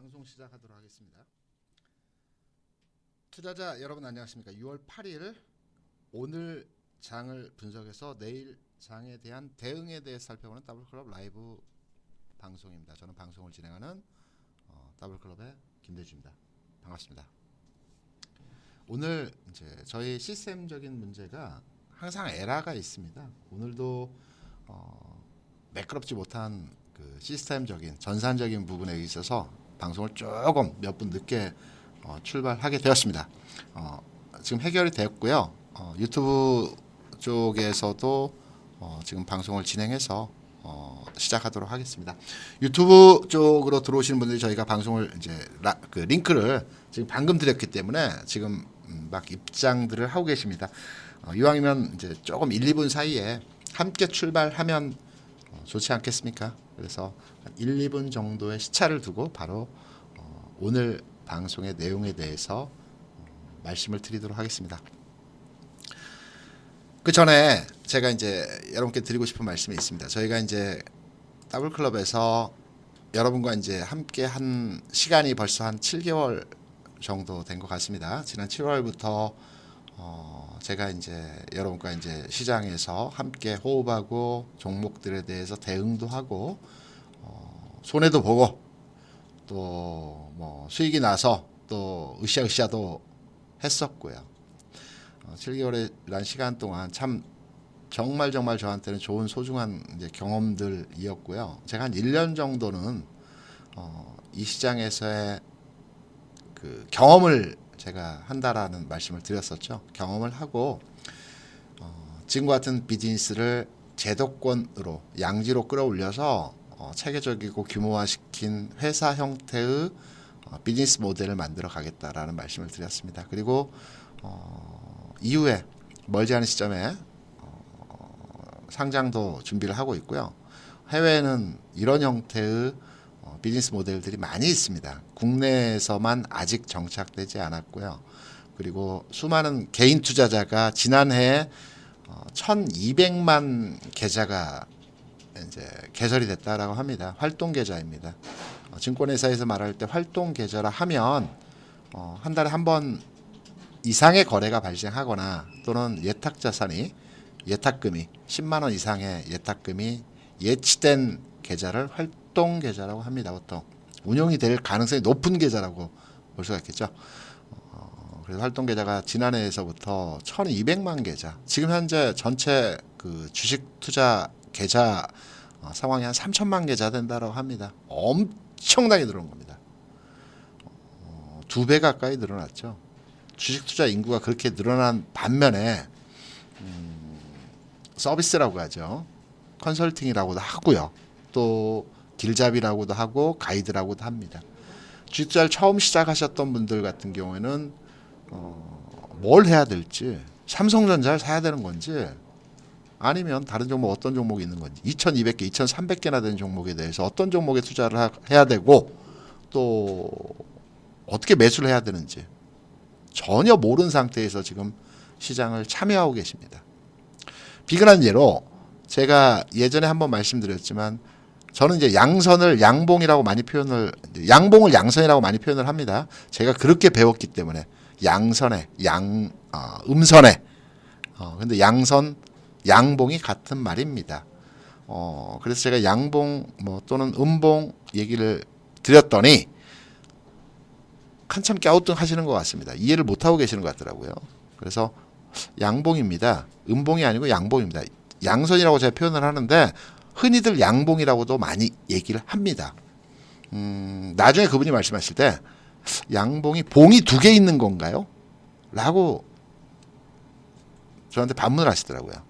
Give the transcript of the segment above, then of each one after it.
방송 시작하도록 하겠습니다. 투자자 여러분 안녕하십니까? 6월 8일 오늘 장을 분석해서 내일 장에 대한 대응에 대해 살펴보는 더블클럽 라이브 방송입니다. 저는 방송을 진행하는 더블클럽의 김대주입니다. 반갑습니다. 오늘 이제 저희 시스템적인 문제가 항상 에러가 있습니다. 오늘도 매끄럽지 못한 그 시스템적인 전산적인 부분에 있어서 방송을 조금 몇 분 늦게 출발하게 되었습니다. 지금 해결이 되었고요. 유튜브 쪽에서도 지금 방송을 진행해서 시작하도록 하겠습니다. 유튜브 쪽으로 들어오시는 분들이 저희가 방송을 이제 그 링크를 지금 방금 드렸기 때문에 지금 막 입장들을 하고 계십니다. 이왕이면 이제 조금 1, 2분 사이에 함께 출발하면 좋지 않겠습니까? 그래서 한 1, 2분 정도의 시차를 두고 바로 오늘 방송의 내용에 대해서 말씀을 드리도록 하겠습니다. 그 전에 제가 이제 여러분께 드리고 싶은 말씀이 있습니다. 저희가 이제 더블클럽에서 여러분과 이제 함께 한 시간이 벌써 한 7개월 정도 된 것 같습니다. 지난 7월부터 제가 이제 여러분과 이제 시장에서 함께 호흡하고 종목들에 대해서 대응도 하고 손해도 보고 또 뭐 수익이 나서 또 으쌰으쌰도 했었고요. 7개월이라는 시간 동안 참 정말 저한테는 좋은 소중한 이제 경험들이었고요. 제가 한 1년 정도는 이 시장에서의 그 경험을 제가 한다라는 말씀을 드렸었죠. 경험을 하고 지금과 같은 비즈니스를 제도권으로 양지로 끌어올려서 체계적이고 규모화시킨 회사 형태의 비즈니스 모델을 만들어 가겠다라는 말씀을 드렸습니다. 그리고 이후에 멀지 않은 시점에 상장도 준비를 하고 있고요. 해외에는 이런 형태의 비즈니스 모델들이 많이 있습니다. 국내에서만 아직 정착되지 않았고요. 그리고 수많은 개인 투자자가 지난해에 1200만 계좌가 이제 개설이 됐다라고 합니다. 활동 계좌입니다. 증권회사에서 말할 때 활동 계좌라 하면 한 달에 한 번 이상의 거래가 발생하거나 또는 예탁 자산이 예탁금이 10만 원 이상의 예탁금이 예치된 계좌를 활동 계좌라고 합니다. 보통 운용이 될 가능성이 높은 계좌라고 볼 수가 있겠죠. 그래서 활동 계좌가 지난해에서부터 1,200만 계좌. 지금 현재 전체 그 주식 투자 계좌 상황이 한 3천만 계좌 된다고 합니다. 엄청나게 늘어난 겁니다. 2배 가까이 늘어났죠. 주식 투자 인구가 그렇게 늘어난 반면에 서비스라고 하죠. 컨설팅이라고도 하고요. 또 길잡이라고도 하고 가이드라고도 합니다. 주식 투자를 처음 시작하셨던 분들 같은 경우에는 뭘 해야 될지, 삼성전자를 사야 되는 건지 아니면 다른 종목 어떤 종목이 있는 건지 2200개, 2300개나 되는 종목에 대해서 어떤 종목에 투자를 해야 되고 또 어떻게 매수를 해야 되는지 전혀 모르는 상태에서 지금 시장을 참여하고 계십니다. 비근한 예로 제가 예전에 한번 말씀드렸지만 저는 이제 양선을 양봉이라고 많이 표현을 양봉을 양선이라고 많이 표현을 합니다. 제가 그렇게 배웠기 때문에 양선에 음선에 근데 양선 양봉이 같은 말입니다. 그래서 제가 양봉 또는 음봉 얘기를 드렸더니 한참 갸우뚱하시는 것 같습니다. 이해를 못하고 계시는 것 같더라고요. 그래서 양봉입니다. 음봉이 아니고 양봉입니다. 양선이라고 제가 표현을 하는데 흔히들 양봉이라고도 많이 얘기를 합니다. 나중에 그분이 말씀하실 때 양봉이 봉이 2개 있는 건가요? 라고 저한테 반문을 하시더라고요.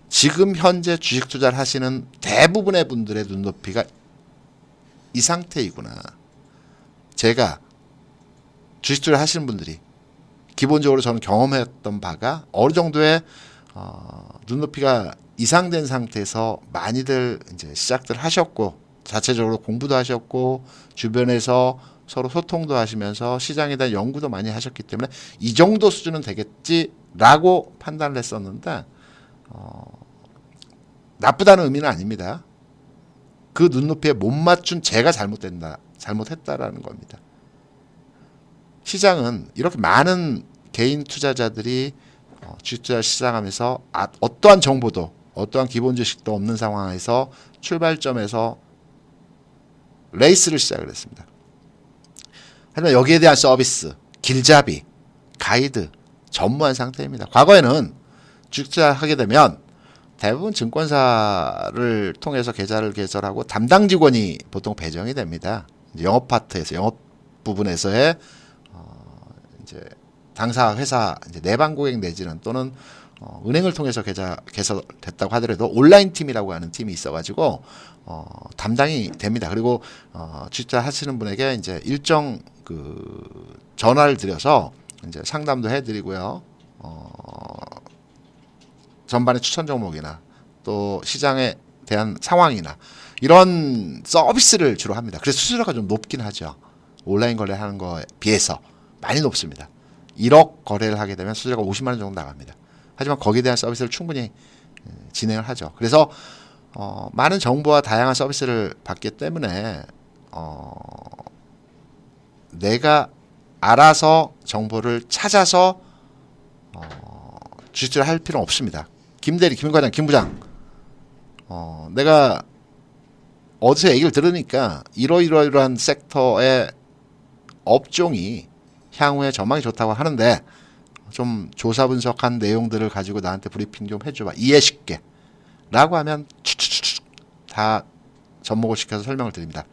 지금 현재 주식 투자를 하시는 대부분의 분들의 눈높이가 이 상태이구나. 제가 주식 투자를 하시는 분들이 기본적으로 저는 경험했던 바가 어느 정도의 눈높이가 이상된 상태에서 많이들 이제 시작들 하셨고 자체적으로 공부도 하셨고 주변에서 서로 소통도 하시면서 시장에 대한 연구도 많이 하셨기 때문에 이 정도 수준은 되겠지라고 판단을 했었는데 나쁘다는 의미는 아닙니다. 그 눈높이에 못 맞춘 제가 잘못했다라는 겁니다. 시장은 이렇게 많은 개인 투자자들이 주식투자 시작하면서 어떠한 정보도 어떠한 기본 지식도 없는 상황에서 출발점에서 레이스를 시작을 했습니다. 하지만 여기에 대한 서비스, 길잡이, 가이드 전무한 상태입니다. 과거에는 주식투자 하게 되면 대부분 증권사를 통해서 계좌를 개설하고 담당 직원이 보통 배정이 됩니다. 영업 파트에서 영업 부분에서의 이제 당사 회사 이제 내방 고객 내지는 또는 은행을 통해서 계좌 개설됐다고 하더라도 온라인 팀이라고 하는 팀이 있어가지고 담당이 됩니다. 그리고 주식투자 하시는 분에게 이제 일정 그 전화를 드려서 이제 상담도 해드리고요. 전반의 추천 종목이나 또 시장에 대한 상황이나 이런 서비스를 주로 합니다. 그래서 수수료가 좀 높긴 하죠. 온라인 거래하는 거에 비해서 많이 높습니다. 1억 거래를 하게 되면 수수료가 50만 원 정도 나갑니다. 하지만 거기에 대한 서비스를 충분히 진행을 하죠. 그래서 많은 정보와 다양한 서비스를 받기 때문에 내가 알아서 정보를 찾아서 주식을 할 필요는 없습니다. 김대리, 김과장, 김부장 내가 어디서 얘기를 들으니까 이러이러한 섹터의 업종이 향후에 전망이 좋다고 하는데 좀 조사 분석한 내용들을 가지고 나한테 브리핑 좀 해줘봐. 이해 쉽게 라고 하면 추추추 다 접목을 시켜서 설명을 드립니다.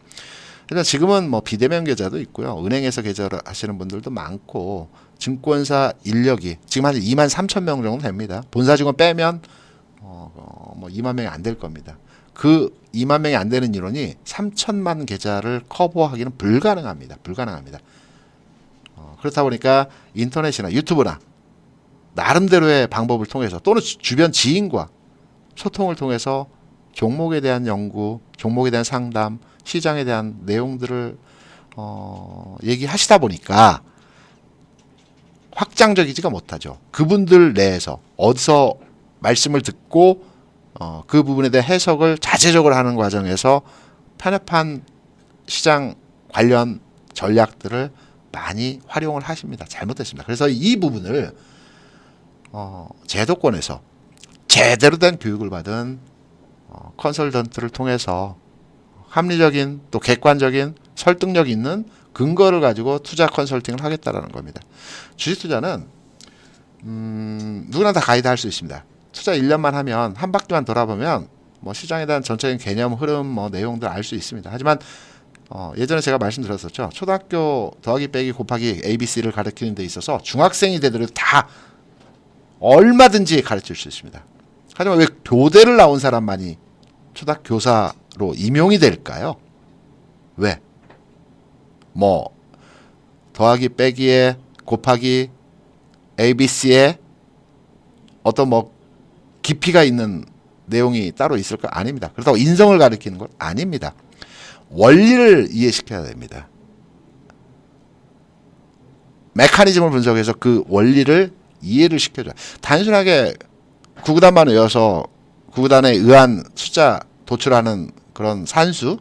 그래서 지금은 뭐 비대면 계좌도 있고요. 은행에서 계좌를 하시는 분들도 많고 증권사 인력이 지금 한 2만 3천 명 정도 됩니다. 본사 직원 빼면 뭐 2만 명이 안 될 겁니다. 그 2만 명이 안 되는 인원이 3천만 계좌를 커버하기는 불가능합니다. 불가능합니다. 그렇다 보니까 인터넷이나 유튜브나 나름대로의 방법을 통해서 또는 주변 지인과 소통을 통해서 종목에 대한 연구, 종목에 대한 상담, 시장에 대한 내용들을 얘기하시다 보니까 확장적이지가 못하죠. 그분들 내에서 어디서 말씀을 듣고 그 부분에 대한 해석을 자체적으로 하는 과정에서 편협한 시장 관련 전략들을 많이 활용을 하십니다. 잘못됐습니다. 그래서 이 부분을 제도권에서 제대로 된 교육을 받은 컨설턴트를 통해서 합리적인 또 객관적인 설득력 있는 근거를 가지고 투자 컨설팅을 하겠다라는 겁니다. 주식 투자는 누구나 다 가이드 할 수 있습니다. 투자 1년만 하면 한 바퀴만 돌아보면 뭐 시장에 대한 전체적인 개념, 흐름, 뭐 내용들 알 수 있습니다. 하지만 예전에 제가 말씀드렸었죠. 초등학교 더하기 빼기 곱하기 ABC를 가르치는 데 있어서 중학생이 되더라도 다 얼마든지 가르칠 수 있습니다. 하지만 왜 교대를 나온 사람만이 초등교사로 임용이 될까요? 왜? 뭐 더하기 빼기에 곱하기 ABC에 어떤 뭐 깊이가 있는 내용이 따로 있을까? 아닙니다. 그렇다고 인성을 가리키는 건 아닙니다. 원리를 이해시켜야 됩니다. 메커니즘을 분석해서 그 원리를 이해를 시켜줘요. 단순하게 구구단만 외워서 구구단에 의한 숫자 도출하는 그런 산수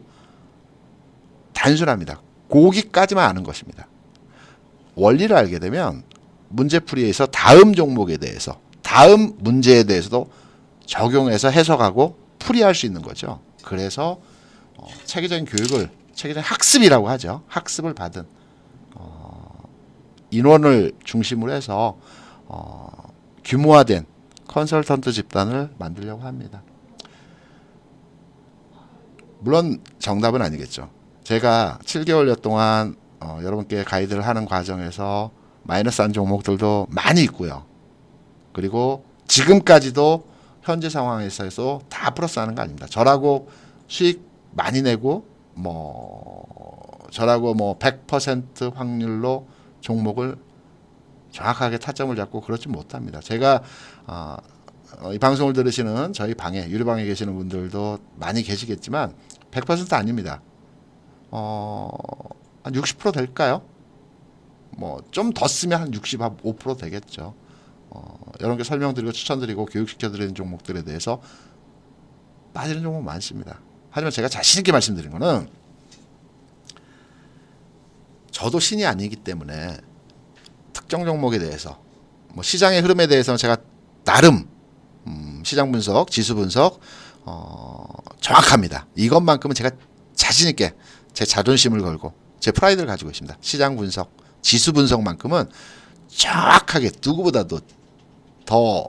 단순합니다. 거기까지만 아는 것입니다. 원리를 알게 되면 문제풀이에서 다음 종목에 대해서 다음 문제에 대해서도 적용해서 해석하고 풀이할 수 있는 거죠. 그래서 체계적인 교육을 체계적인 학습이라고 하죠. 학습을 받은 인원을 중심으로 해서 규모화된 컨설턴트 집단을 만들려고 합니다. 물론 정답은 아니겠죠. 제가 7개월여 동안 여러분께 가이드를 하는 과정에서 마이너스한 종목들도 많이 있고요. 그리고 지금까지도 현재 상황에서 다 플러스하는 거 아닙니다. 저라고 수익 많이 내고 저라고 100% 확률로 종목을 정확하게 타점을 잡고 그렇지 못합니다. 제가 이 방송을 들으시는 저희 방에 유료방에 계시는 분들도 많이 계시겠지만 100% 아닙니다. 한 60% 될까요? 좀 더 쓰면 한 65% 되겠죠. 여러분께 설명드리고 추천드리고 교육시켜드리는 종목들에 대해서 빠지는 종목 많습니다. 하지만 제가 자신 있게 말씀드린 거는 저도 신이 아니기 때문에 특정 종목에 대해서 뭐 시장의 흐름에 대해서는 제가 나름 시장 분석, 지수 분석 정확합니다. 이것만큼은 제가 자신 있게 제 자존심을 걸고 제 프라이드를 가지고 있습니다. 시장 분석, 지수 분석만큼은 정확하게 누구보다도 더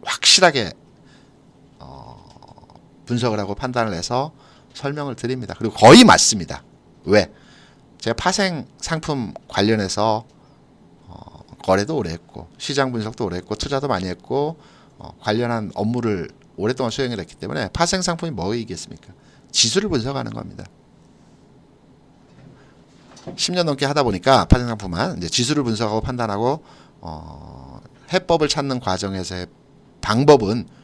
확실하게 분석을 하고 판단을 해서 설명을 드립니다. 그리고 거의 맞습니다. 왜? 제가 파생 상품 관련해서 거래도 오래 했고 시장 분석도 오래 했고 투자도 많이 했고 관련한 업무를 오랫동안 수행을 했기 때문에 파생 상품이 뭐이겠습니까? 지수를 분석하는 겁니다. 10년 넘게 하다 보니까 파생 상품만 이제 지수를 분석하고 판단하고 해법을 찾는 과정에서의 방법은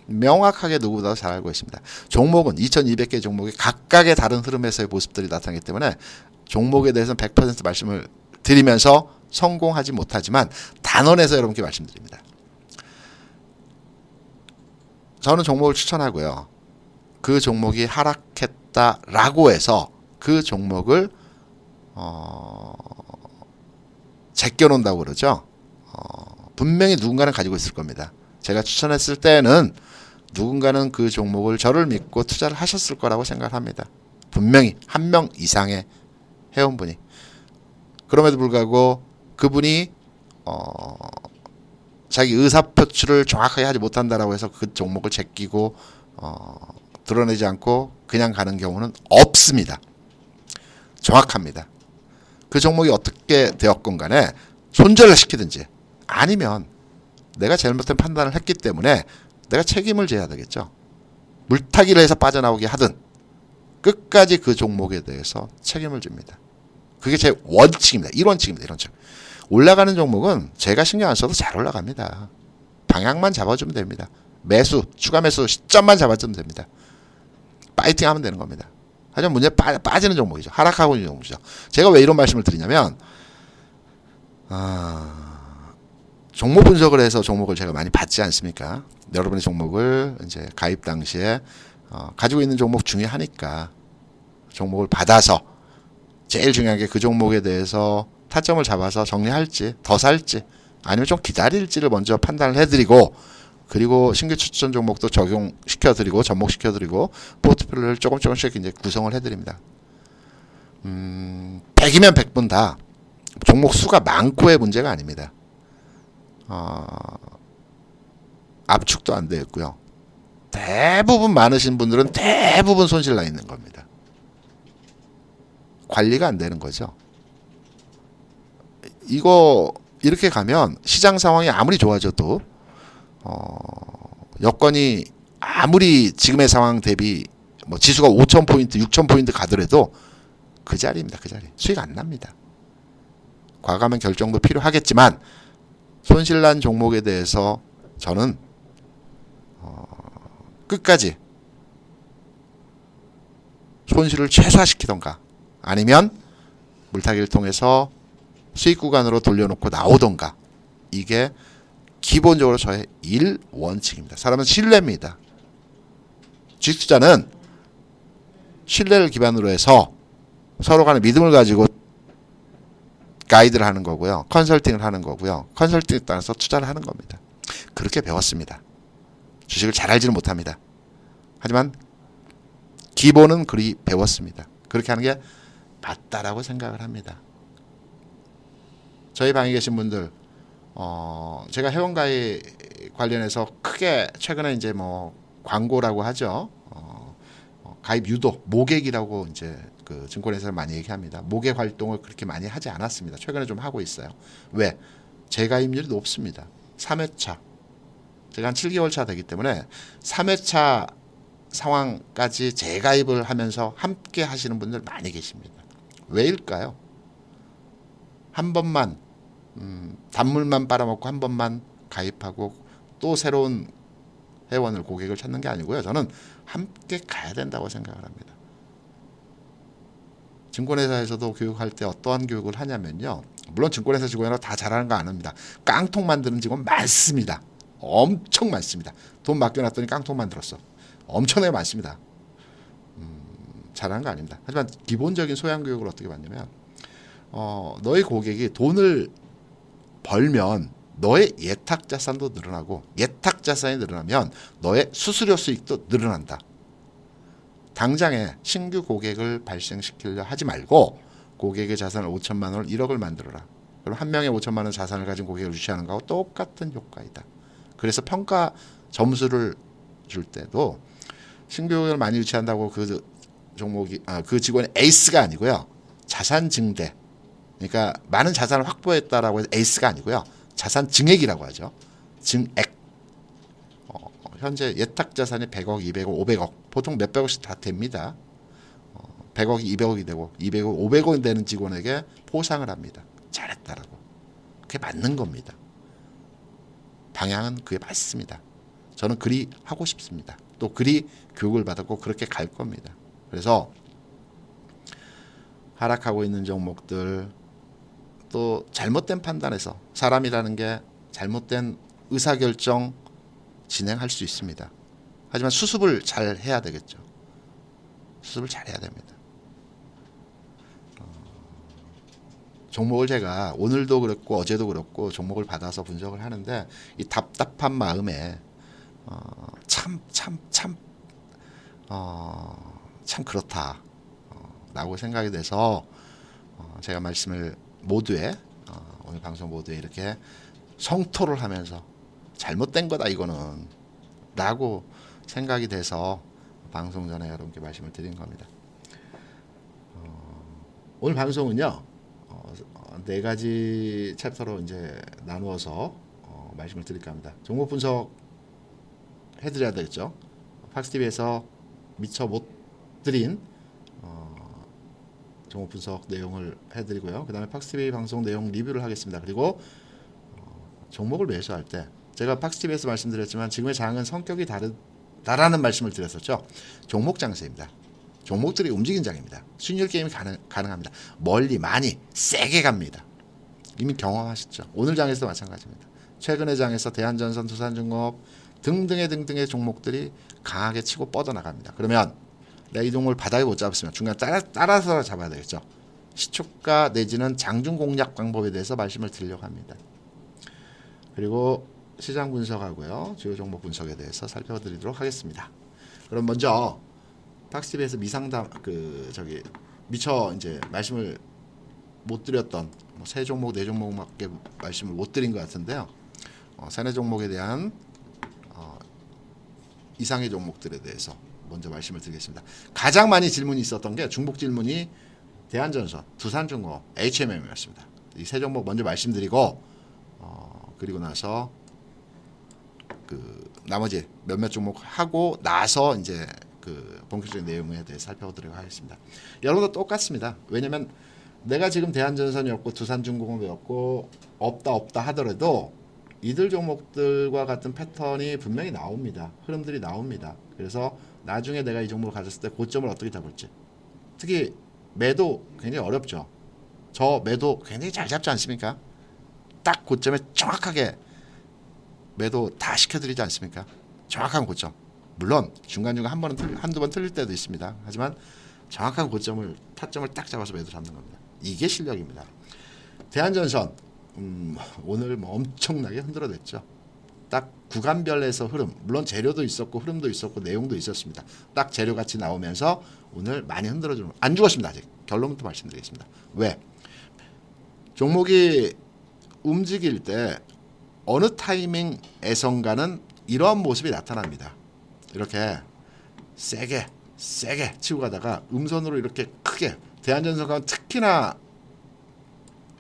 명확하게 누구보다 잘 알고 있습니다. 종목은 2200개 종목이 각각의 다른 흐름에서의 모습들이 나타나기 때문에 종목에 대해서는 100% 말씀을 드리면서 성공하지 못하지만 단언해서 여러분께 말씀드립니다. 저는 종목을 추천하고요. 그 종목이 하락했다라고 해서 그 종목을 제껴놓는다고 그러죠. 분명히 누군가는 가지고 있을 겁니다. 제가 추천했을 때는 누군가는 그 종목을 저를 믿고 투자를 하셨을 거라고 생각합니다. 분명히 한 명 이상의 회원분이. 그럼에도 불구하고 그분이 자기 의사표출을 정확하게 하지 못한다라고 해서 그 종목을 제끼고 드러내지 않고 그냥 가는 경우는 없습니다. 정확합니다. 그 종목이 어떻게 되었건 간에 손절을 시키든지 아니면 내가 잘못된 판단을 했기 때문에 내가 책임을 져야 되겠죠. 물타기를 해서 빠져나오게 하든 끝까지 그 종목에 대해서 책임을 집니다. 그게 제 원칙입니다. 1원칙입니다. 1원칙. 올라가는 종목은 제가 신경 안 써도 잘 올라갑니다. 방향만 잡아주면 됩니다. 매수, 추가 매수 시점만 잡아주면 됩니다. 파이팅 하면 되는 겁니다. 하지만 문제 빠지는 종목이죠. 하락하고 있는 종목이죠. 제가 왜 이런 말씀을 드리냐면 종목 분석을 해서 종목을 제가 많이 받지 않습니까? 여러분의 종목을 이제 가입 당시에 가지고 있는 종목 중에 하니까 종목을 받아서 제일 중요한 게 그 종목에 대해서 타점을 잡아서 정리할지 더 살지 아니면 좀 기다릴지를 먼저 판단을 해드리고 그리고 신규 추천 종목도 적용시켜드리고 접목시켜드리고 포트폴리오를 조금씩 이제 구성을 해드립니다. 100이면 100분 다 종목 수가 많고의 문제가 아닙니다. 압축도 안 되어 있고요. 대부분 많으신 분들은 대부분 손실 나 있는 겁니다. 관리가 안 되는 거죠. 이거 이렇게 가면 시장 상황이 아무리 좋아져도 여건이 아무리 지금의 상황 대비 뭐 지수가 5,000포인트, 6,000포인트 가더라도 그 자리입니다. 그 자리. 수익 안 납니다. 과감한 결정도 필요하겠지만 손실난 종목에 대해서 저는 끝까지 손실을 최소화시키던가 아니면 물타기를 통해서 수익 구간으로 돌려놓고 나오던가 이게 기본적으로 저의 1원칙입니다. 사람은 신뢰입니다. 주식투자는 신뢰를 기반으로 해서 서로 간의 믿음을 가지고 가이드를 하는 거고요. 컨설팅을 하는 거고요. 컨설팅에 따라서 투자를 하는 겁니다. 그렇게 배웠습니다. 주식을 잘 알지는 못합니다. 하지만 기본은 그리 배웠습니다. 그렇게 하는 게 맞다라고 생각을 합니다. 저희 방에 계신 분들 제가 회원가입 관련해서 크게 최근에 이제 뭐 광고라고 하죠. 가입 유도, 모객이라고 이제 그 증권회사를 많이 얘기합니다. 모객 활동을 그렇게 많이 하지 않았습니다. 최근에 좀 하고 있어요. 왜? 재가입률이 높습니다. 3회차. 제가 한 7개월 차 되기 때문에 3회차 상황까지 재가입을 하면서 함께 하시는 분들 많이 계십니다. 왜일까요? 한 번만 단물만 빨아먹고 한 번만 가입하고 또 새로운 회원을 고객을 찾는 게 아니고요. 저는 함께 가야 된다고 생각을 합니다. 증권회사에서도 교육할 때 어떠한 교육을 하냐면요. 물론 증권회사 직원이라 다 잘하는 거 아닙니다. 깡통 만드는 직원 많습니다. 엄청 많습니다. 돈 맡겨놨더니 깡통 만들었어. 엄청나게 많습니다. 잘한 거 아닙니다. 하지만 기본적인 소양 교육을 어떻게 받냐면 너의 고객이 돈을 벌면 너의 예탁 자산도 늘어나고 예탁 자산이 늘어나면 너의 수수료 수익도 늘어난다. 당장에 신규 고객을 발생시키려 하지 말고 고객의 자산을 5천만 원을 1억을 만들어라. 그럼 한 명의 5천만 원 자산을 가진 고객을 유치하는 거하고 똑같은 효과이다. 그래서 평가 점수를 줄 때도 신규 고객을 많이 유치한다고 그 종목이 그 직원이 에이스가 아니고요. 자산 증대. 그러니까 많은 자산을 확보했다라고 해서 에이스가 아니고요. 자산 증액이라고 하죠. 증액. 현재 예탁 자산이 100억, 200억, 500억. 보통 몇백억씩 다 됩니다. 100억이 200억이 되고 200억, 500억이 되는 직원에게 포상을 합니다. 잘했다라고. 그게 맞는 겁니다. 방향은 그게 맞습니다. 저는 그리 하고 싶습니다. 또 그리 교육을 받았고 그렇게 갈 겁니다. 그래서 하락하고 있는 종목들 또 잘못된 판단에서 사람이라는 게 잘못된 의사결정 진행할 수 있습니다. 하지만 수습을 잘 해야 되겠죠. 수습을 잘 해야 됩니다. 종목을 제가 오늘도 그렇고 어제도 그렇고 종목을 받아서 분석을 하는데 이 답답한 마음에 참 그렇다 라고 생각이 돼서 제가 말씀을 모두에 오늘 방송 모두에 이렇게 성토를 하면서 잘못된 거다 이거는 라고 생각이 돼서 방송 전에 여러분께 말씀을 드린 겁니다. 오늘 방송은요 4가지 챕터로 이제 나누어서 말씀을 드릴까 합니다. 종목 분석 해드려야 되겠죠. 팍스TV에서 미처 못 드린 종목 분석 내용을 해드리고요. 그 다음에 팍스TV 방송 내용 리뷰를 하겠습니다. 그리고 종목을 매수할 때 제가 팍스TV에서 말씀드렸지만 지금의 장은 성격이 다르다라는 말씀을 드렸었죠. 종목 장세입니다. 종목들이 움직인 장입니다. 수익률 게임이 가능합니다. 멀리 많이 세게 갑니다. 이미 경험하셨죠. 오늘 장에서도 마찬가지입니다. 최근의 장에서 대한전선, 두산중공업 등등의 종목들이 강하게 치고 뻗어나갑니다. 그러면 내가 이 종목을 바닥에 못 잡았으면 중간 따라서 잡아야 되겠죠. 시초가 내지는 장중 공략 방법에 대해서 말씀을 드리려고 합니다. 그리고 시장 분석하고요. 주요 종목 분석에 대해서 살펴드리도록 하겠습니다. 그럼 먼저 팍스TV에서 미상담 미처 이제 말씀을 못 드렸던 세 종목, 네 종목밖에 말씀을 못 드린 것 같은데요. 세네 종목에 대한 이상의 종목들에 대해서 먼저 말씀을 드리겠습니다. 가장 많이 질문이 있었던 게 중복 질문이 대한전선, 두산중공업, HMM이었습니다. 이 세 종목 먼저 말씀드리고 그리고 나서 나머지 몇몇 종목 하고 나서 이제 본격적인 내용에 대해 살펴보도록 하겠습니다. 여러분도 똑같습니다. 왜냐면 내가 지금 대한전선이었고 두산중공업이었고 없다 하더라도 이들 종목들과 같은 패턴이 분명히 나옵니다. 흐름들이 나옵니다. 그래서 나중에 내가 이 종목을 가졌을 때 고점을 어떻게 잡을지, 특히 매도 굉장히 어렵죠. 저 매도 굉장히 잘 잡지 않습니까? 딱 고점에 정확하게 매도 다 시켜드리지 않습니까? 정확한 고점. 물론 중간중간 한두 번 틀릴 때도 있습니다. 하지만 정확한 고점을, 타점을 딱 잡아서 매도 잡는 겁니다. 이게 실력입니다. 대한전선 오늘 엄청나게 흔들어냈죠. 딱 구간별에서 흐름, 물론 재료도 있었고 흐름도 있었고 내용도 있었습니다. 딱 재료같이 나오면서 오늘 많이 흔들어주는, 안 죽었습니다. 아직. 결론부터 말씀드리겠습니다. 왜? 종목이 움직일 때 어느 타이밍에선가는 이러한 모습이 나타납니다. 이렇게 세게 치고 가다가 음선으로 이렇게 크게, 대한전선 가면 특히나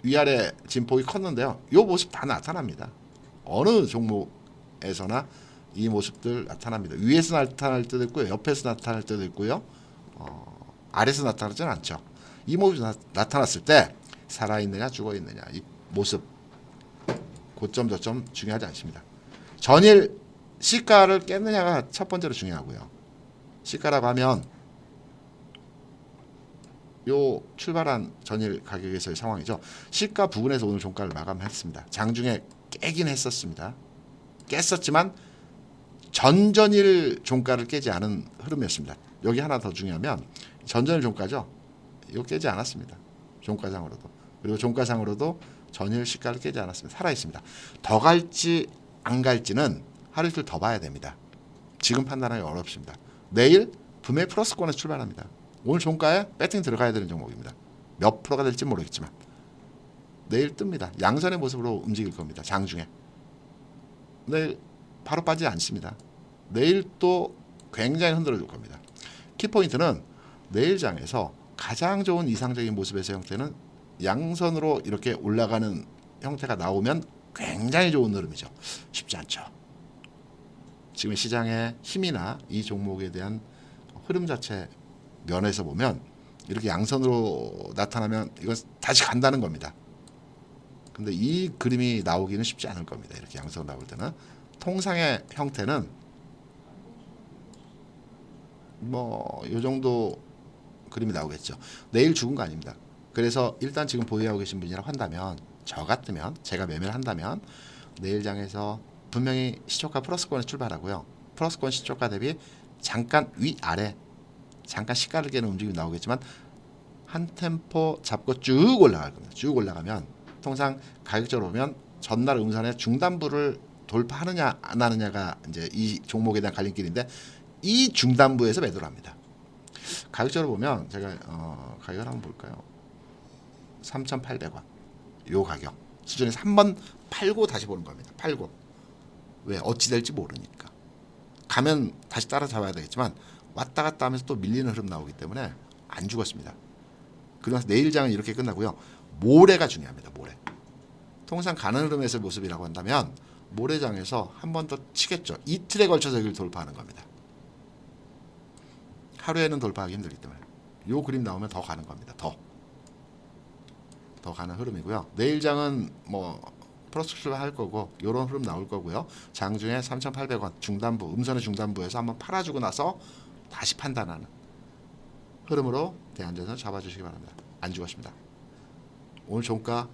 위아래 진폭이 컸는데요. 이 모습 다 나타납니다. 어느 종목에서나 이 모습들 나타납니다. 위에서 나타날 때도 있고요. 옆에서 나타날 때도 있고요. 아래에서 나타나지는 않죠. 이 모습이 나타났을 때 살아있느냐 죽어있느냐, 이 모습 고점 저점 중요하지 않습니다. 전일 시가를 깼느냐가 첫 번째로 중요하고요. 시가라고 하면 요 출발한 전일 가격에서의 상황이죠. 시가 부근에서 오늘 종가를 마감했습니다. 장중에 깨긴 했었습니다. 깼었지만 전전일 종가를 깨지 않은 흐름이었습니다. 여기 하나 더 중요하면 전전일 종가죠. 이거 깨지 않았습니다. 종가상으로도. 그리고 종가상으로도 전일 시가를 깨지 않았습니다. 살아 있습니다. 더 갈지 안 갈지는 하루 이틀 더 봐야 됩니다. 지금 판단하기 어렵습니다. 내일 분명히 플러스권에서 출발합니다. 오늘 종가에 배팅 들어가야 되는 종목입니다. 몇 프로가 될지 모르겠지만 내일 뜹니다. 양선의 모습으로 움직일 겁니다. 장중에. 내일 바로 빠지지 않습니다. 내일 또 굉장히 흔들어 줄 겁니다. 키포인트는 내일 장에서 가장 좋은 이상적인 모습에서 형태는 양선으로 이렇게 올라가는 형태가 나오면 굉장히 좋은 흐름이죠. 쉽지 않죠. 지금 시장의 힘이나 이 종목에 대한 흐름 자체 면에서 보면 이렇게 양선으로 나타나면 이건 다시 간다는 겁니다. 근데 이 그림이 나오기는 쉽지 않을 겁니다. 이렇게 양선으로 나올 때는 통상의 형태는 뭐 이 정도 그림이 나오겠죠. 내일 죽은 거 아닙니다. 그래서 일단 지금 보유하고 계신 분이라고 한다면, 저 같으면, 제가 매매를 한다면 내일 장에서 분명히 시초가 플러스권에 출발하고요. 플러스권 시초가 대비 잠깐 위아래 잠깐 시가를 깨는 움직임이 나오겠지만 한 템포 잡고 쭉 올라갈 겁니다. 쭉 올라가면 통상 가격적으로 보면 전날 음선의 중단부를 돌파하느냐 안 하느냐가 이제 이 종목에 대한 갈림길인데, 이 중단부에서 매도를 합니다. 가격적으로 보면 제가 가격을 한번 볼까요? 3,800원 요 가격 수준에서 한번 팔고 다시 보는 겁니다. 팔고. 왜? 어찌 될지 모르니까. 가면 다시 따라잡아야 되겠지만 왔다 갔다 하면서 또 밀리는 흐름 나오기 때문에 안 죽었습니다. 그러면서 내일 장은 이렇게 끝나고요. 모레가 중요합니다. 모레. 통상 가는 흐름에서의 모습이라고 한다면 모레장에서 한 번 더 치겠죠. 이틀에 걸쳐서 여기를 돌파하는 겁니다. 하루에는 돌파하기 힘들기 때문에 요 그림 나오면 더 가는 겁니다. 더 가는 흐름이고요. 내일장은 뭐 플러스 출발할 거고 요런 흐름 나올 거고요. 장중에 3,800원 중단부, 음선의 중단부에서 한번 팔아주고 나서 다시 판단하는 흐름으로 대한전선 잡아주시기 바랍니다. 안 죽었습니다. 오늘 종가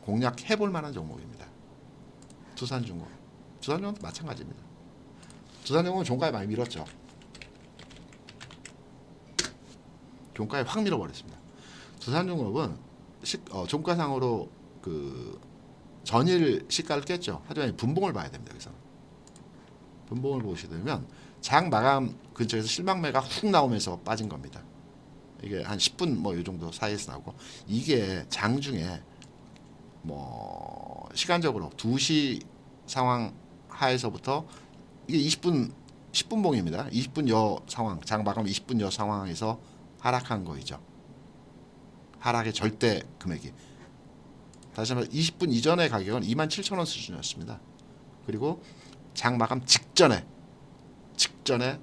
공략해볼 만한 종목입니다. 두산중공. 두산중공도 마찬가지입니다. 두산중공은 종가에 많이 밀었죠. 종가에 확 밀어버렸습니다. 두산중공은 종가상으로 그 전일 시가를 깼죠. 하지만 분봉을 봐야 됩니다. 여기서 분봉을 보시게 되면 장 마감 근처에서 실망매가 훅 나오면서 빠진 겁니다. 이게 한 10분 뭐 이 정도 사이에서 나오고, 이게 장중에 뭐 시간적으로 2시 상황 하에서부터 이게 10분 봉입니다. 20분 여 상황, 장 마감 20분 여 상황에서 하락한 거이죠. 하락의 절대 금액이. 다시 한번 20분 이전의 가격은 27,000원 수준이었습니다. 그리고 장 마감 직전에 27,000원에서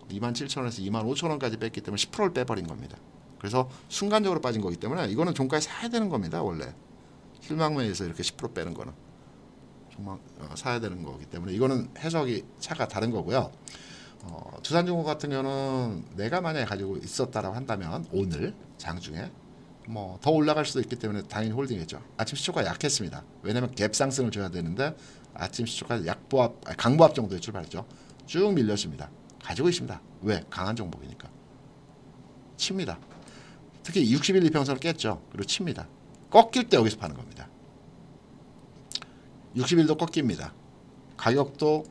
25,000원까지 뺐기 때문에 10%를 빼버린 겁니다. 그래서 순간적으로 빠진 거기 때문에 이거는 종가에 사야 되는 겁니다. 원래 실망매에서 이렇게 10% 빼는 거는 정말 사야 되는 거기 때문에 이거는 해석이 차가 다른 거고요. 두산중공 같은 경우는 내가 만약에 가지고 있었다라고 한다면 오늘 장중에 뭐 더 올라갈 수도 있기 때문에 당연히 홀딩했죠. 아침 시초가 약했습니다. 왜냐하면 갭 상승을 줘야 되는데 아침 시초가 강보합 정도에 출발했죠. 쭉 밀렸습니다. 가지고 있습니다. 왜? 강한 종목이니까. 칩니다. 특히 60일 이평선을 깼죠. 그리고 칩니다. 꺾일 때 여기서 파는 겁니다. 60일도 꺾입니다. 가격도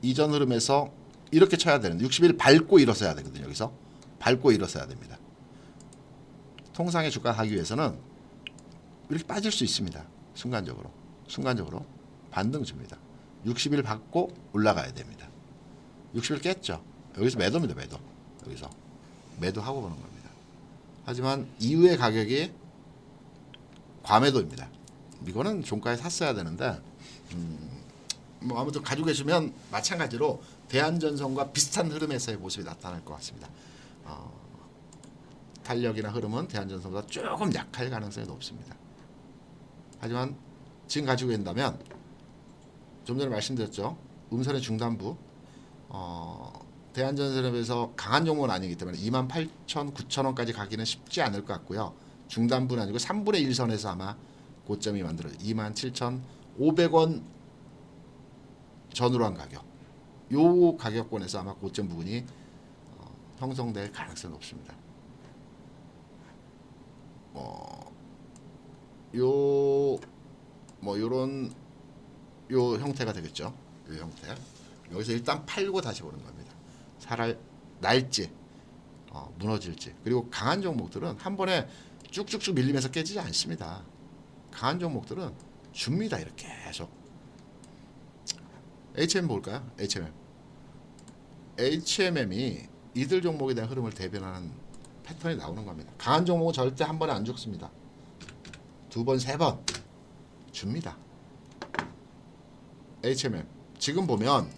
이전 흐름에서 이렇게 쳐야 되는데 60일 밟고 일어서야 되거든요. 여기서 밟고 일어서야 됩니다. 통상의 주가 가기 위해서는 이렇게 빠질 수 있습니다. 순간적으로 반등 줍니다. 60일 받고 올라가야 됩니다. 60일 깼죠. 여기서 매도입니다. 여기서 매도하고 보는 겁니다. 하지만 이후의 가격이 과매도입니다. 이거는 종가에 샀어야 되는데 뭐 아무튼 가지고 계시면 마찬가지로 대한전선과 비슷한 흐름에서의 모습이 나타날 것 같습니다. 탄력이나 흐름은 대한전선보다 조금 약할 가능성이 높습니다. 하지만 지금 가지고 있다면 좀 전에 말씀드렸죠. 음선의 중단부 대한전선에서 강한 종목은 아니기 때문에 28,000, 9,000원까지 가기는 쉽지 않을 것 같고요. 중단부는 아니고 3분의 1선에서 아마 고점이 만들어요. 27,500원 전후로 한 가격 요 가격권에서 아마 고점 부분이 형성될 가능성이 높습니다. 요런 요 형태가 되겠죠. 요 형태. 여기서 일단 팔고 다시 보는 겁니다. 날지 무너질지. 그리고 강한 종목들은 한 번에 쭉쭉쭉 밀리면서 깨지지 않습니다. 강한 종목들은 줍니다. 이렇게 계속. HM 볼까요? HMM이 이들 종목에 대한 흐름을 대변하는 패턴이 나오는 겁니다. 강한 종목은 절대 한 번에 안 죽습니다. 두 번, 세 번 줍니다. HMM 지금 보면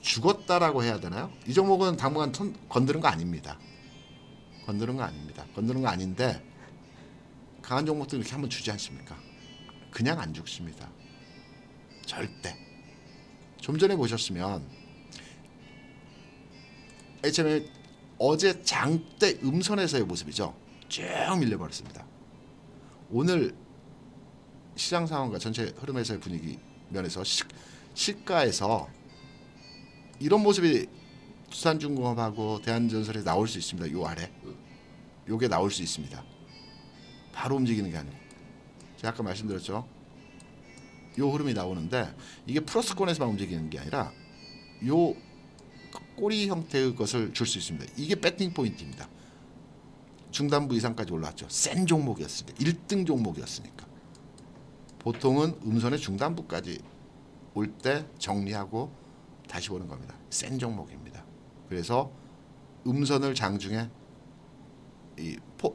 죽었다라고 해야 되나요? 이 종목은 당분간 건드는 거 아닙니다. 건드는 거 아닌데 강한 종목들 이렇게 한번 주지 않습니까? 그냥 안 죽습니다. 절대. 좀 전에 보셨으면 HMM 어제 장대 음선에서의 모습이죠. 쭉 밀려버렸습니다. 오늘 시장 상황과 전체 흐름에서의 분위기 면에서 시가에서 이런 모습이 두산중공업하고 대한전설에 나올 수 있습니다. 요 아래 요게 나올 수 있습니다. 바로 움직이는 게 아니고 제가 아까 말씀드렸죠. 요 흐름이 나오는데 이게 플러스권에서만 움직이는 게 아니라 요 꼬리 형태의 것을 줄 수 있습니다. 이게 배팅 포인트입니다. 중단부 이상까지 올라왔죠. 센 종목이었으니까 1등 종목이었으니까 보통은 음선의 중단부까지 올 때 정리하고 다시 보는 겁니다. 센 종목입니다. 그래서 음선을 장중에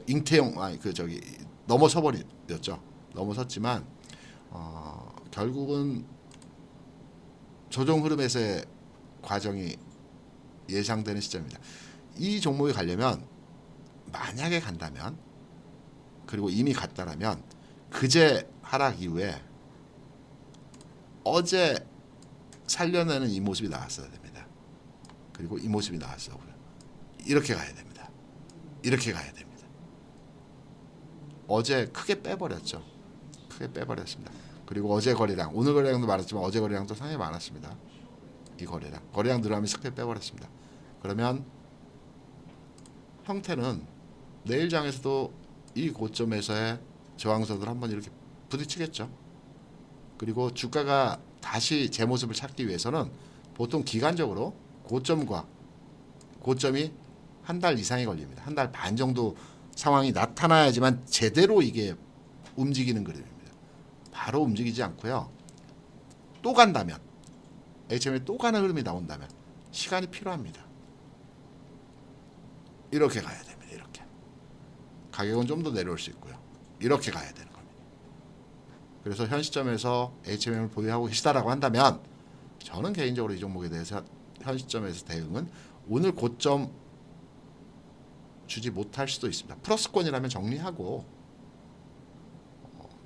잉태형 넘어서 버렸죠. 넘어섰지만 결국은 조정 흐름에서의 과정이 예상되는 시점입니다. 이 종목에 가려면 만약에 간다면 그리고 이미 갔다라면 그제 하락 이후에 어제 살려내는 이 모습이 나왔어야 됩니다. 그리고 이 모습이 나왔어요. 이렇게 가야 됩니다. 이렇게 가야 됩니다. 어제 크게 빼버렸죠. 크게 빼버렸습니다. 그리고 어제 거래량, 오늘 거래량도 많았지만 어제 거래량도 상당히 많았습니다. 이 거래량 늘어나면서 크게 빼버렸습니다. 그러면 형태는 내일 장에서도 이 고점에서의 저항선을 한번 이렇게 부딪히겠죠. 그리고 주가가 다시 제 모습을 찾기 위해서는 보통 기간적으로 고점과 고점이 한 달 이상이 걸립니다. 한 달 반 정도 상황이 나타나야지만 제대로 이게 움직이는 그림입니다. 바로 움직이지 않고요. 또 간다면 HM에 또 가는 흐름이 나온다면 시간이 필요합니다. 이렇게 가야 됩니다. 이렇게. 가격은 좀 더 내려올 수 있고요. 이렇게 가야 되는 겁니다. 그래서 현 시점에서 HMM을 보유하고 계시다라고 한다면 저는 개인적으로 이 종목에 대해서 현 시점에서 대응은 오늘 고점 주지 못할 수도 있습니다. 플러스권이라면 정리하고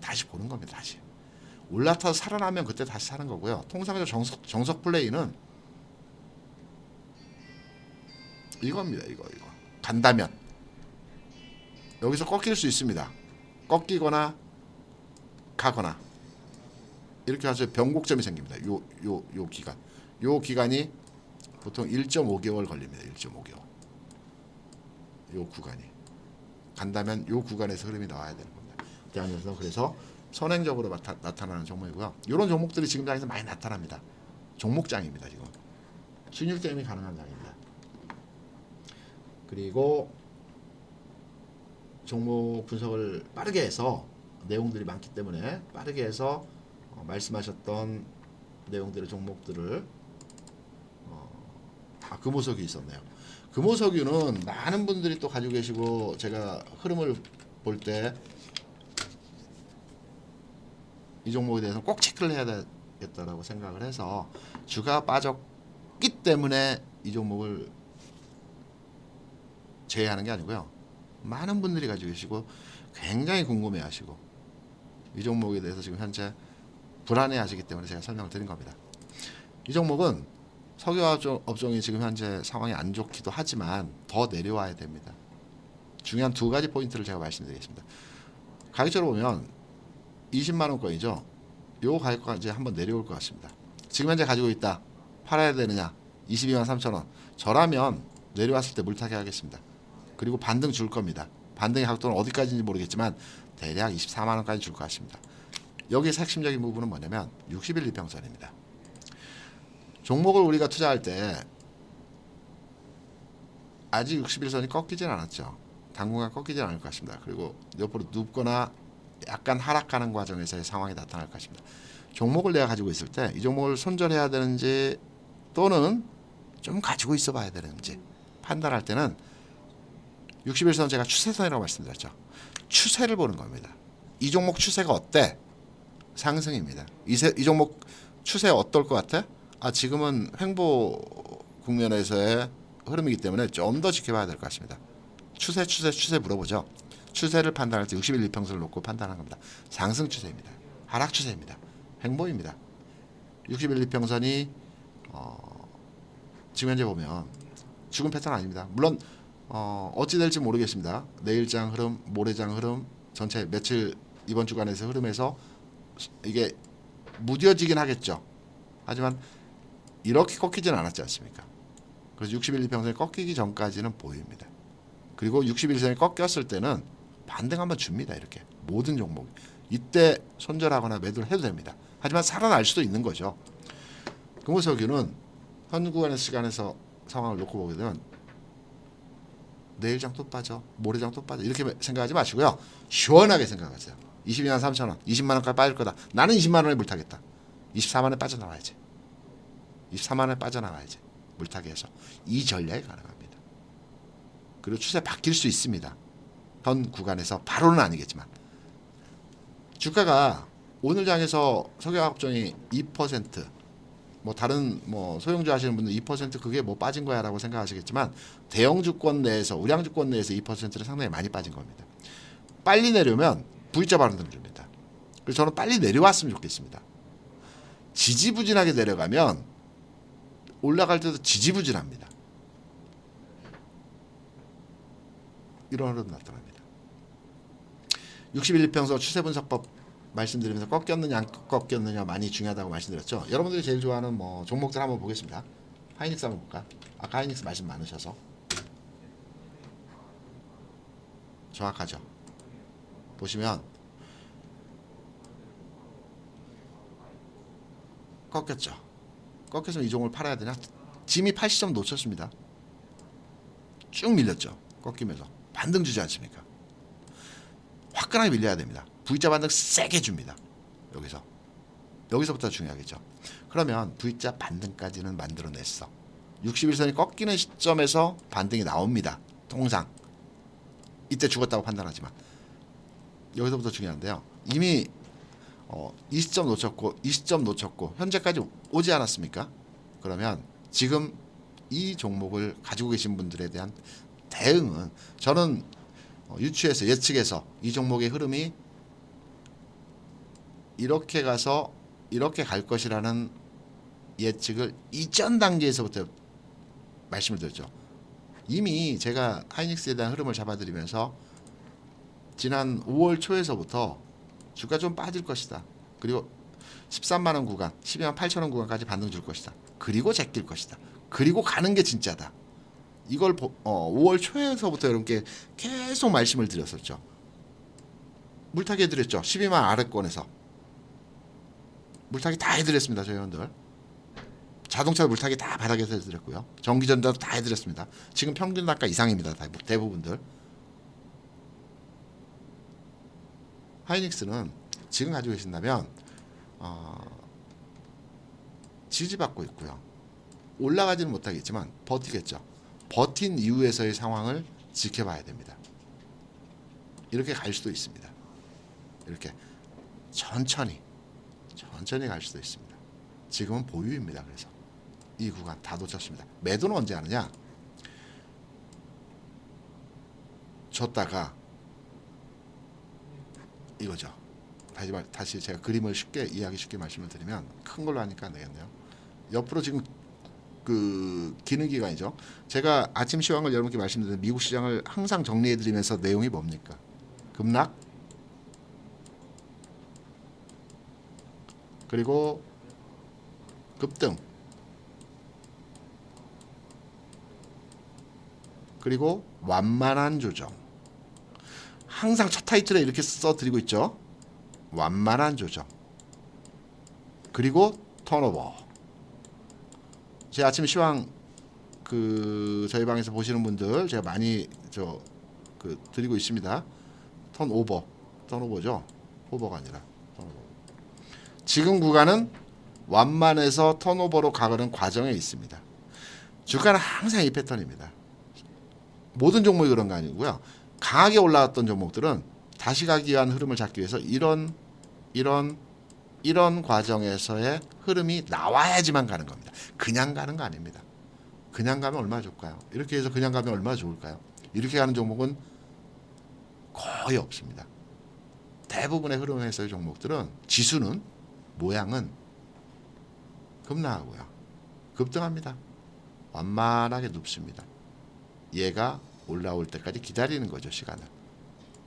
다시 보는 겁니다. 다시. 올라타서 살아나면 그때 다시 사는 거고요. 통상적 정석 플레이는 이겁니다. 이거. 간다면 여기서 꺾일 수 있습니다. 꺾이거나 가거나 이렇게 해서 변곡점이 생깁니다. 요 기간. 요 기간이 보통 1.5개월 걸립니다. 1.5개월. 요 구간이. 간다면 요 구간에서 흐름이 나와야 되는 겁니다. 대한전선 그래서 선행적으로 나타나는 종목이고요. 이런 종목들이 지금 장에서 많이 나타납니다. 종목장입니다. 지금. 순익 게임이 가능한 장입니다. 그리고 종목 분석을 빠르게 해서 내용들이 많기 때문에 빠르게 해서 말씀하셨던 내용들의 종목들을 금호석유 있었네요. 금호석유는 많은 분들이 또 가지고 계시고 제가 흐름을 볼 때 이 종목에 대해서 꼭 체크를 해야 되겠다라고 생각을 해서 주가 빠졌기 때문에 이 종목을 제외하는 게 아니고요. 많은 분들이 가지고 계시고 굉장히 궁금해하시고 이 종목에 대해서 지금 현재 불안해하시기 때문에 제가 설명을 드린 겁니다. 이 종목은 석유 업종이 지금 현재 상황이 안 좋기도 하지만 더 내려와야 됩니다. 중요한 두 가지 포인트를 제가 말씀드리겠습니다. 가격적으로 보면 20만원권이죠. 요 가격과 이제 한번 내려올 것 같습니다. 지금 현재 가지고 있다. 팔아야 되느냐? 22만 3천 원. 저라면 내려왔을 때 물타기 하겠습니다. 그리고 반등 줄 겁니다. 반등의 각도는 어디까지인지 모르겠지만 대략 24만 원까지 줄 것 같습니다. 여기서 핵심적인 부분은 뭐냐면 60일 이평선입니다. 종목을 우리가 투자할 때 아직 60일선이 꺾이진 않았죠. 당분간 꺾이진 않을 것 같습니다. 그리고 옆으로 눕거나 약간 하락하는 과정에서의 상황이 나타날 것입니다. 종목을 내가 가지고 있을 때 이 종목을 손절해야 되는지 또는 좀 가지고 있어 봐야 되는지 판단할 때는 60일선 제가 추세선이라고 말씀드렸죠. 추세를 보는 겁니다. 이 종목 추세가 어때? 상승입니다. 이 종목 추세 어떨 것 같아? 지금은 횡보 국면에서의 흐름이기 때문에 좀 더 지켜봐야 될 것 같습니다. 추세 물어보죠. 추세를 판단할 때 60일 이평선을 놓고 판단하는 겁니다. 상승 추세입니다. 하락 추세입니다. 횡보입니다. 60일 이평선이 지금 현재 보면 죽은 패턴 아닙니다. 물론 어찌 될지 모르겠습니다. 내일장 흐름, 모레장 흐름, 전체 며칠 이번 주간에서 흐름에서 이게 무뎌지긴 하겠죠. 하지만 이렇게 꺾이진 않았지 않습니까? 그래서 60일 이평선이 꺾이기 전까지는 보입니다. 그리고 60일선이 꺾였을 때는 반등 한번 줍니다. 이렇게 모든 종목 이때 손절하거나 매도를 해도 됩니다. 하지만 살아날 수도 있는 거죠. 금호석유는 현 구간의 시간에서 상황을 놓고 보게 되면 내일장 또 빠져, 모레장 또 빠져 이렇게 생각하지 마시고요. 시원하게 생각하세요. 22만 3천 원, 20만 원까지 빠질 거다. 나는 20만 원에 물타겠다. 24만 원에 빠져나와야지. 24만 원에 빠져나와야지. 물타기해서 이 전략이 가능합니다. 그리고 추세 바뀔 수 있습니다. 현 구간에서 바로는 아니겠지만 주가가 오늘 장에서 석유화학업종이 2% 뭐 다른 뭐 소형주 하시는 분들 2% 그게 뭐 빠진 거야라고 생각하시겠지만 대형 주권 내에서 우량 주권 내에서 2%는 상당히 많이 빠진 겁니다. 빨리 내려면 V자 반등 줍니다. 그래서 저는 빨리 내려왔으면 좋겠습니다. 지지부진하게 내려가면 올라갈 때도 지지부진합니다. 이런 흐름 나타납니다. 61 이평선 추세 분석법 말씀드리면서 꺾였느냐 안 꺾였느냐 많이 중요하다고 말씀드렸죠. 여러분들이 제일 좋아하는 뭐 종목들 한번 보겠습니다. 하이닉스 한번 볼까? 아까 하이닉스 말씀 많으셔서 정확하죠. 보시면 꺾였죠. 꺾였으면 이 종목을 팔아야 되냐? 짐이 80점 놓쳤습니다. 쭉 밀렸죠. 꺾이면서 반등 주지 않습니까? 화끈하게 밀려야 됩니다. V자 반등 세게 줍니다. 여기서부터 중요하겠죠. 그러면 V자 반등까지는 만들어냈어. 61선이 꺾이는 시점에서 반등이 나옵니다. 통상 이때 죽었다고 판단하지만 여기서부터 중요한데요. 이미 20점 놓쳤고 20점 놓쳤고 현재까지 오지 않았습니까? 그러면 지금 이 종목을 가지고 계신 분들에 대한 대응은 저는 유추해서 예측해서 이 종목의 흐름이 이렇게 가서 이렇게 갈 것이라는 예측을 이전 단계에서부터 말씀을 드렸죠. 이미 제가 하이닉스에 대한 흐름을 잡아드리면서 지난 5월 초에서부터 주가 좀 빠질 것이다. 그리고 13만 원 구간, 12만 8천 원 구간까지 반등 줄 것이다. 그리고 제낄 것이다. 그리고 가는 게 진짜다. 이걸 5월 초에서부터 여러분께 계속 말씀을 드렸었죠. 물타기 해드렸죠. 12만 아래권에서. 물타기 다 해드렸습니다. 저희 회원들. 자동차 물타기 다 바닥에서 해드렸고요. 전기전자도 다 해드렸습니다. 지금 평균 단가 이상입니다. 대부분들. 하이닉스는 지금 가지고 계신다면 지지받고 있고요. 올라가지는 못하겠지만 버티겠죠. 버틴 이후에서의 상황을 지켜봐야 됩니다. 이렇게 갈 수도 있습니다. 이렇게 천천히 갈 수도 있습니다. 지금은 보유입니다. 그래서 이 구간 다 놓쳤습니다. 매도는 언제 하느냐? 줬다가 이거죠. 다시 제가 그림을 이해하기 쉽게 말씀을 드리면 큰 걸로 하니까 안 되겠네요. 옆으로 지금 그 기능 기간이죠. 제가 아침 시황을 여러분께 말씀드린 미국 시장을 항상 정리해드리면서 내용이 뭡니까? 급락, 그리고 급등, 그리고 완만한 조정. 항상 첫 타이틀에 이렇게 써드리고 있죠. 완만한 조정, 그리고 턴오버. 제 아침 시황 저희 방에서 보시는 분들 제가 많이 드리고 있습니다. 턴오버죠. 오버가 아니라 턴오버. 지금 구간은 완만해서 턴오버로 가는 과정에 있습니다. 주가는 항상 이 패턴입니다. 모든 종목이 그런 거 아니고요. 강하게 올라왔던 종목들은 다시 가기 위한 흐름을 잡기 위해서 이런 과정에서의 흐름이 나와야지만 가는 겁니다. 그냥 가는 거 아닙니다. 그냥 가면 얼마나 좋을까요? 이렇게 해서 그냥 가면 얼마나 좋을까요? 이렇게 가는 종목은 거의 없습니다. 대부분의 흐름에서의 종목들은 지수는 모양은 급락하고요. 급등합니다. 완만하게 눕습니다. 얘가 올라올 때까지 기다리는 거죠, 시간을.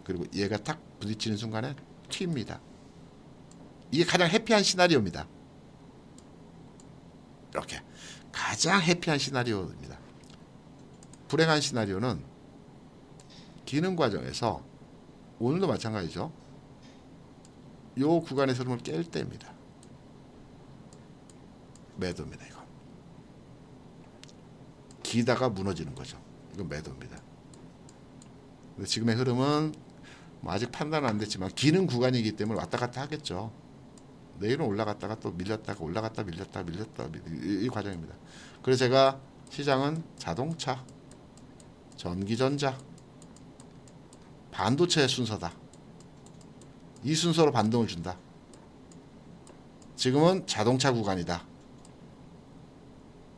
그리고 얘가 탁 부딪히는 순간에 튑니다. 이게 가장 해피한 시나리오입니다. 이렇게 가장 해피한 시나리오입니다. 불행한 시나리오는 기능 과정에서 오늘도 마찬가지죠. 요 구간의 흐름을 깰 때입니다. 매도입니다. 이거 기다가 무너지는 거죠. 이건 매도입니다. 지금의 흐름은 뭐 아직 판단은 안 됐지만 기능 구간이기 때문에 왔다 갔다 하겠죠. 내일은 올라갔다가 또 밀렸다가 올라갔다 밀렸다 이 과정입니다. 그래서 제가 시장은 자동차, 전기전자, 반도체의 순서다. 이 순서로 반동을 준다. 지금은 자동차 구간이다.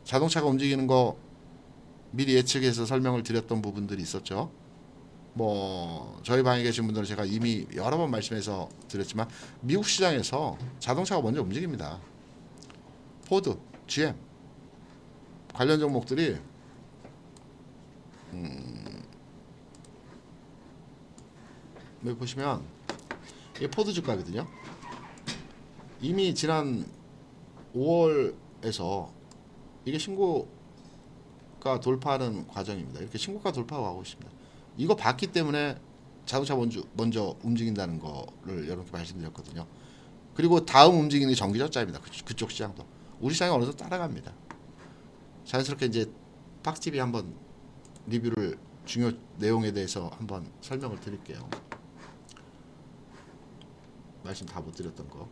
자동차가 움직이는 거 미리 예측해서 설명을 드렸던 부분들이 있었죠. 뭐 저희 방에 계신 분들은 제가 이미 여러 번 말씀해서 드렸지만 미국 시장에서 자동차가 먼저 움직입니다. 포드, GM 관련 종목들이 여기 보시면 이게 포드 주가거든요. 이미 지난 5월에서 이게 신고가 돌파하는 과정입니다. 이렇게 신고가 돌파하고 있습니다. 이거 봤기 때문에 자동차 먼저 움직인다는 거를 여러분께 말씀드렸거든요. 그리고 다음 움직이는 전기전자입니다. 그쪽 시장도 우리 시장이 어느 정도 따라갑니다. 자연스럽게 이제 팍TV 한번 리뷰를 중요 내용에 대해서 한번 설명을 드릴게요. 말씀 다 못 드렸던 거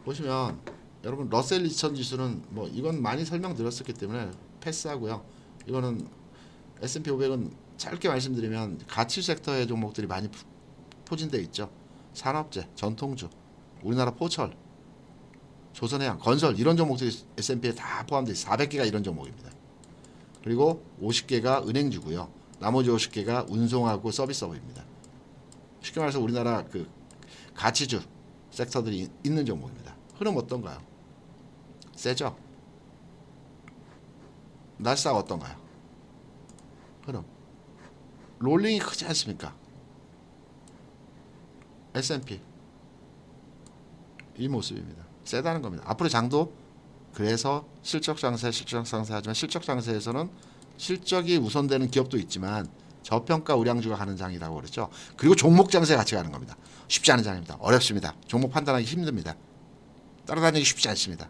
보시면 여러분 러셀 2000 지수는 뭐 이건 많이 설명드렸었기 때문에 패스하고요. 이거는 S&P 500은 짧게 말씀드리면 가치 섹터의 종목들이 많이 포진되어 있죠. 산업재, 전통주, 우리나라 포철, 조선해양, 건설 이런 종목들이 S&P에 다 포함되어 있어요. 400개가 이런 종목입니다. 그리고 50개가 은행주고요. 나머지 50개가 운송하고 서비스업입니다. 쉽게 말해서 우리나라 그 가치주 섹터들이 있는 종목입니다. 흐름 어떤가요? 세죠? 나스닥 어떤가요? 흐름 롤링이 크지 않습니까? S&P 이 모습입니다. 세다는 겁니다. 앞으로 장도 그래서 실적 장세 하지만 실적 장세에서는 실적이 우선되는 기업도 있지만 저평가 우량주가 가는 장이라고 그랬죠. 그리고 종목 장세 같이 가는 겁니다. 쉽지 않은 장입니다. 어렵습니다. 종목 판단하기 힘듭니다. 따라다니기 쉽지 않습니다.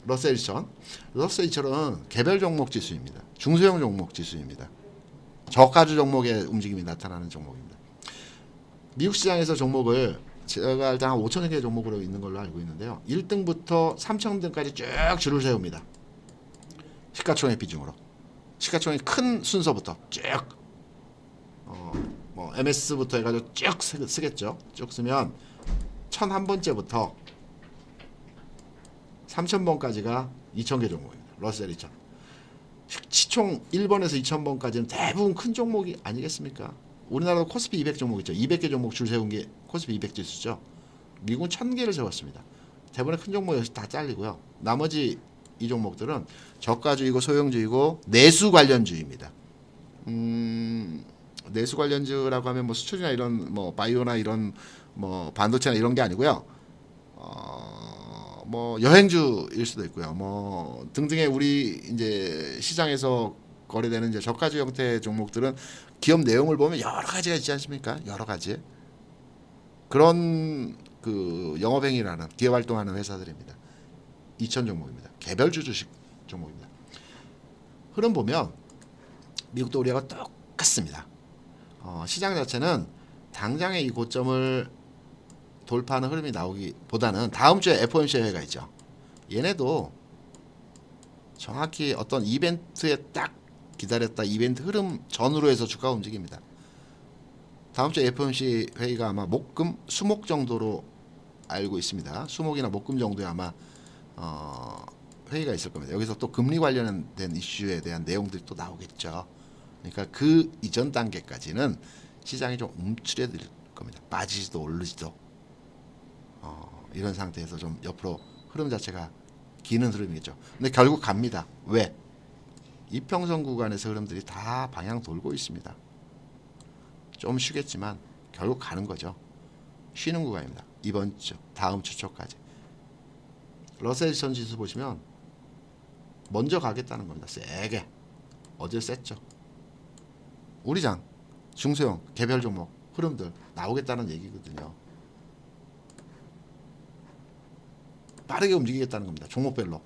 러셀 2000은 개별 종목 지수입니다. 중소형 종목 지수입니다. 저가주 종목의 움직임이 나타나는 종목입니다. 미국 시장에서 종목을 제가 일단 한 5,000여 개 종목으로 있는 걸로 알고 있는데요. 1등부터 3,000등까지 쭉 줄을 세웁니다. 시가총액 비중으로. 시가총액 큰 순서부터 쭉 뭐 MS부터 해가지고 쭉 쓰겠죠. 쭉 쓰면 1001번째부터 3000번까지가 2000개 종목입니다. 러셀 2000. 시총 1번에서 2000번까지는 대부분 큰 종목이 아니겠습니까? 우리나라도 코스피 200 종목 있죠. 200개 종목 줄 세운 게 코스피 200 지수죠. 미국은 1000개를 세웠습니다. 대부분의 큰 종목 역시 다 잘리고요. 나머지 이 종목들은 저가주이고 소형주이고 내수 관련주입니다. 내수 관련주라고 하면 뭐 수출이나 이런 뭐 바이오나 이런 뭐 반도체나 이런 게 아니고요. 뭐 여행주일 수도 있고요. 뭐 등등의 우리 이제 시장에서 거래되는 이제 저가주 형태 종목들은 기업 내용을 보면 여러 가지가 있지 않습니까? 여러 가지 그런 그 영업행위라는 기업 활동하는 회사들입니다. 2천 종목입니다. 개별주 주식 종목입니다. 흐름 보면 미국도 우리하고 똑같습니다. 시장 자체는 당장의 이 고점을 돌파하는 흐름이 나오기보다는 다음 주에 FOMC 회의가 있죠. 얘네도 정확히 어떤 이벤트에 딱 기다렸다 이벤트 흐름 전후로 해서 주가가 움직입니다. 다음 주에 FOMC 회의가 아마 목금 수목 정도로 알고 있습니다. 수목이나 목금 정도에 아마 회의가 있을 겁니다. 여기서 또 금리 관련된 이슈에 대한 내용들이 또 나오겠죠. 그러니까 그 이전 단계까지는 시장이 좀 움츠려들 겁니다. 빠지지도 오르지도 이런 상태에서 좀 옆으로 흐름 자체가 기는 흐름이겠죠. 근데 결국 갑니다. 왜? 이평선 구간에서 흐름들이 다 방향 돌고 있습니다. 좀 쉬겠지만 결국 가는 거죠. 쉬는 구간입니다. 이번 주, 다음 주 초까지. 러셀 전 지수 보시면 먼저 가겠다는 겁니다. 세게. 어제 셌죠. 우리장, 중소형, 개별 종목 흐름들 나오겠다는 얘기거든요. 빠르게 움직이겠다는 겁니다. 종목별로.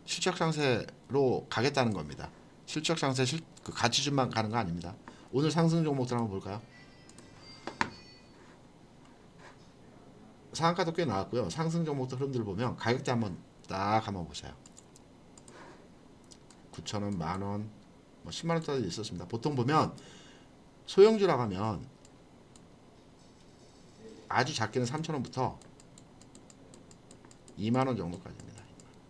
실적 상세로 가겠다는 겁니다. 실적 상세 그 가치준만 가는 거 아닙니다. 오늘 상승 종목들 한번 볼까요? 상한가도 꽤 나왔고요. 상승 종목들 흐름들 보면 가격대 한번 딱 한번 보세요. 9,000원, 만원, 뭐 10만원짜리 있었습니다. 보통 보면 소형주라고 하면 아주 작게는 3,000원부터 2만원 정도까지입니다.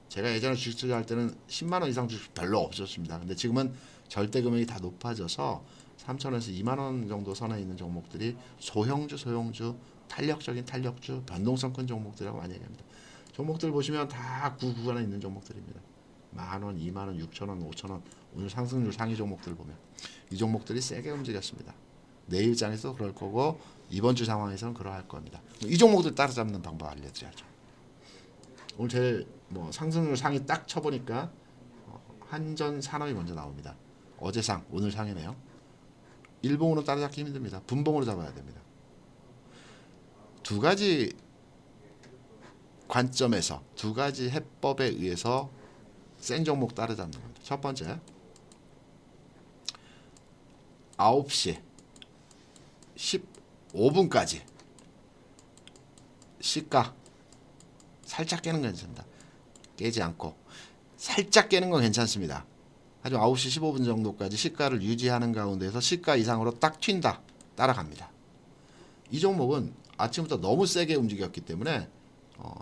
제가 예전에 주식 투자할 때는 10만원 이상 주식 별로 없었습니다. 근데 지금은 절대 금액이 다 높아져서 3,000원에서 2만원 정도 선에 있는 종목들이 소형주, 탄력적인 탄력주, 변동성 큰 종목들이라고 많이 얘기합니다. 종목들 보시면 다 구간에 있는 종목들입니다. 만원, 2만원, 6천원, 5천원 오늘 상승률 상위 종목들 보면 이 종목들이 세게 움직였습니다. 내일장에서 그럴 거고 이번 주 상황에서는 그러할 겁니다. 이 종목들 따라잡는 방법 알려드려야죠. 오늘 제일 뭐 상승률 상위 딱 쳐보니까 한전 산업이 먼저 나옵니다. 어제 상, 오늘 상이네요. 일봉으로 따라잡기 힘듭니다. 분봉으로 잡아야 됩니다. 두 가지 관점에서 두 가지 해법에 의해서 센 종목 따라잡는 겁니다. 첫 번째 9시 15분까지 시가 살짝 깨는 건 괜찮습니다. 깨지 않고 살짝 깨는 건 괜찮습니다. 하지만 9시 15분 정도까지 시가를 유지하는 가운데서 시가 이상으로 딱 튄다. 따라갑니다. 이 종목은 아침부터 너무 세게 움직였기 때문에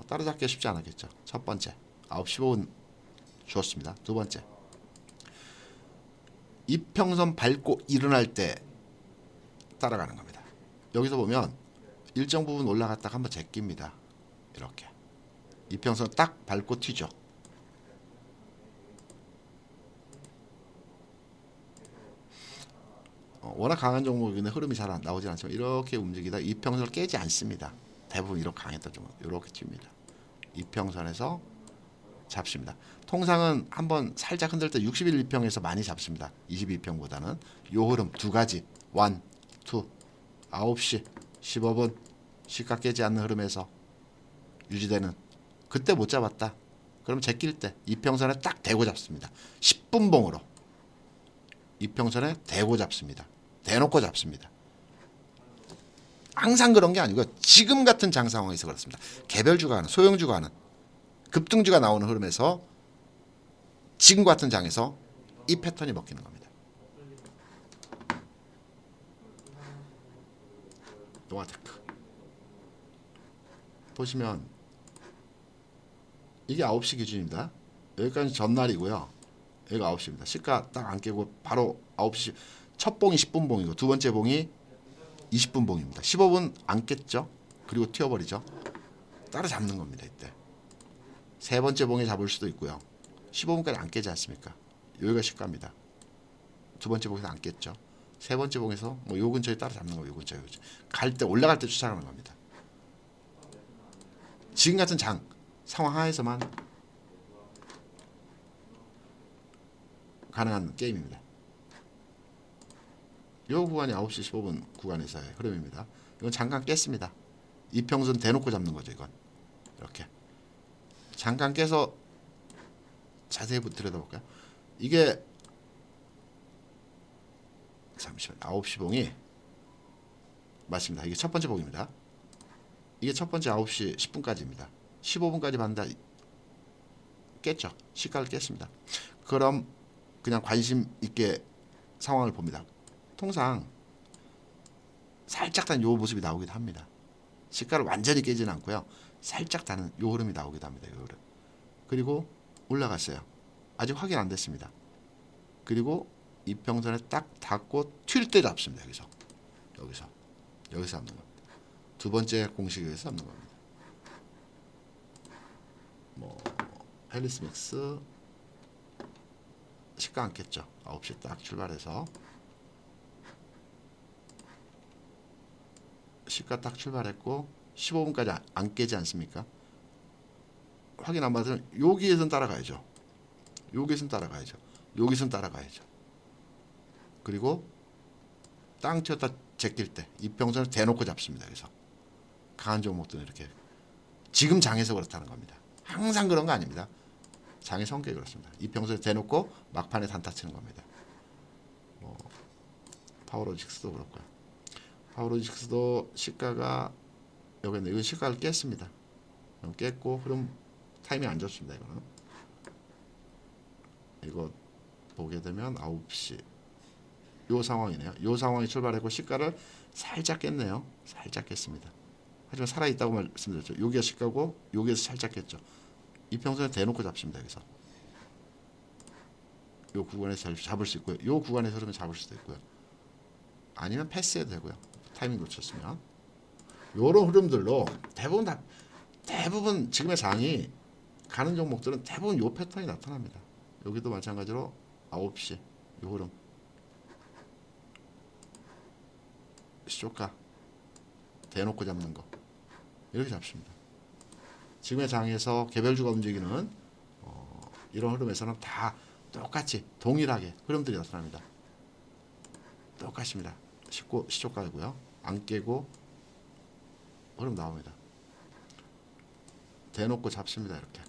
따라잡기가 쉽지 않았겠죠. 첫 번째 9시 15분 주었습니다. 두 번째 이평선 밟고 일어날 때 따라가는 겁니다. 여기서 보면 일정 부분 올라갔다가 한번 제낍니다. 이렇게 이평선 딱 밟고 튀죠. 워낙 강한 종목인데 흐름이 잘 나오지 않지만 이렇게 움직이다 이평선을 깨지 않습니다. 대부분 이렇게 강했던 종목 이렇게 튑니다. 이평선에서 잡습니다. 통상은 한번 살짝 흔들 때 61평에서 많이 잡습니다. 22평보다는 요 흐름 두 가지 1, 2, 9시 15분 시가 깨지 않는 흐름에서 유지되는 그때 못 잡았다. 그럼 제낄 때 이평선에 딱 대고 잡습니다. 10분봉으로 이평선에 대고 잡습니다. 대놓고 잡습니다. 항상 그런 게 아니고 지금 같은 장 상황에서 그렇습니다. 개별주가 하는 소형주가 하는 급등주가 나오는 흐름에서 지금 같은 장에서 이 패턴이 먹히는 겁니다. 노아테크 보시면 이게 9시 기준입니다. 여기까지 전날이고요. 여기가 9시입니다. 시가 딱 안 깨고 바로 9시 첫 봉이 10분 봉이고 두 번째 봉이 20분 봉입니다. 15분 안 깼죠. 그리고 튀어버리죠. 따라잡는 겁니다. 이때 세 번째 봉에 잡을 수도 있고요. 15분까지 안 깨지 않습니까? 여기가 시가입니다. 두 번째 봉에서 안 깼죠. 세 번째 봉에서 뭐 요 근처에 따라잡는 거예요. 요 근처에 갈 때 올라갈 때 쫓아가는 겁니다. 지금 같은 장 상황 하에서만 가능한 게임입니다. 이 구간이 9시 15분 구간에서의 흐름입니다. 이건 잠깐 깼습니다. 이평선 대놓고 잡는 거죠. 이건 이렇게 잠깐 깨서 자세히 들여다볼까요? 이게 잠시만 9시 봉이 맞습니다. 이게 첫 번째 봉입니다. 이게 첫 번째 9시 10분까지입니다. 15분까지 봤는데 깼죠. 시가를 깼습니다. 그럼 그냥 관심 있게 상황을 봅니다. 통상 살짝 단 요 모습이 나오기도 합니다. 시가를 완전히 깨지는 않고요. 살짝 다는 요 흐름이 나오기도 합니다. 요 흐름. 그리고 올라갔어요. 아직 확인 안 됐습니다. 그리고 이평선에 딱 닿고 튈 때 잡습니다. 여기서 잡는 겁니다. 두 번째 공식에서 잡는 겁니다. 뭐 헬리스 맥스 시가 안 깼죠. 9시 딱 출발해서 시가 딱 출발했고 15분까지 안 깨지 않습니까? 확인 안 받으면 여기에선 따라가야죠. 여기에선 따라가야죠. 그리고 땅 튀었다 제낄 때 이평선을 대놓고 잡습니다. 그래서 강한 종목들은 이렇게 지금 장에서 그렇다는 겁니다. 항상 그런 거 아닙니다. 장의 성격이 그렇습니다. 이평선을 대놓고 막판에 단타 치는 겁니다. 뭐 파워로직스도 그렇고요. 파워로직스도 시가가 여기 있네. 이건 시가를 깼습니다. 깼고 흐름 타이밍 안 좋습니다. 이거 보게 되면 9시 요 상황이네요. 요 상황이 출발했고 시가를 살짝 깼네요. 살짝 깼습니다. 하지만 살아있다고 말씀드렸죠. 여기가 시가고 여기에서 살짝 깼죠. 이평선에 대놓고 잡습니다. 여기서 요 구간에서 잡을 수 있고요. 요 구간에서 흐르면 잡을 수도 있고요. 아니면 패스해도 되고요. 타이밍 놓쳤으면 요런 흐름들로 대부분 지금의 장이 가는 종목들은 대부분 요 패턴이 나타납니다. 여기도 마찬가지로 9시 요 흐름 시초가 대놓고 잡는 거 이렇게 잡습니다. 지금의 장에서 개별주가 움직이는 이런 흐름에서는 다 똑같이 동일하게 흐름들이 나타납니다. 똑같습니다. 시초가이고요. 안 깨고 흐름 나옵니다. 대놓고 잡습니다. 이렇게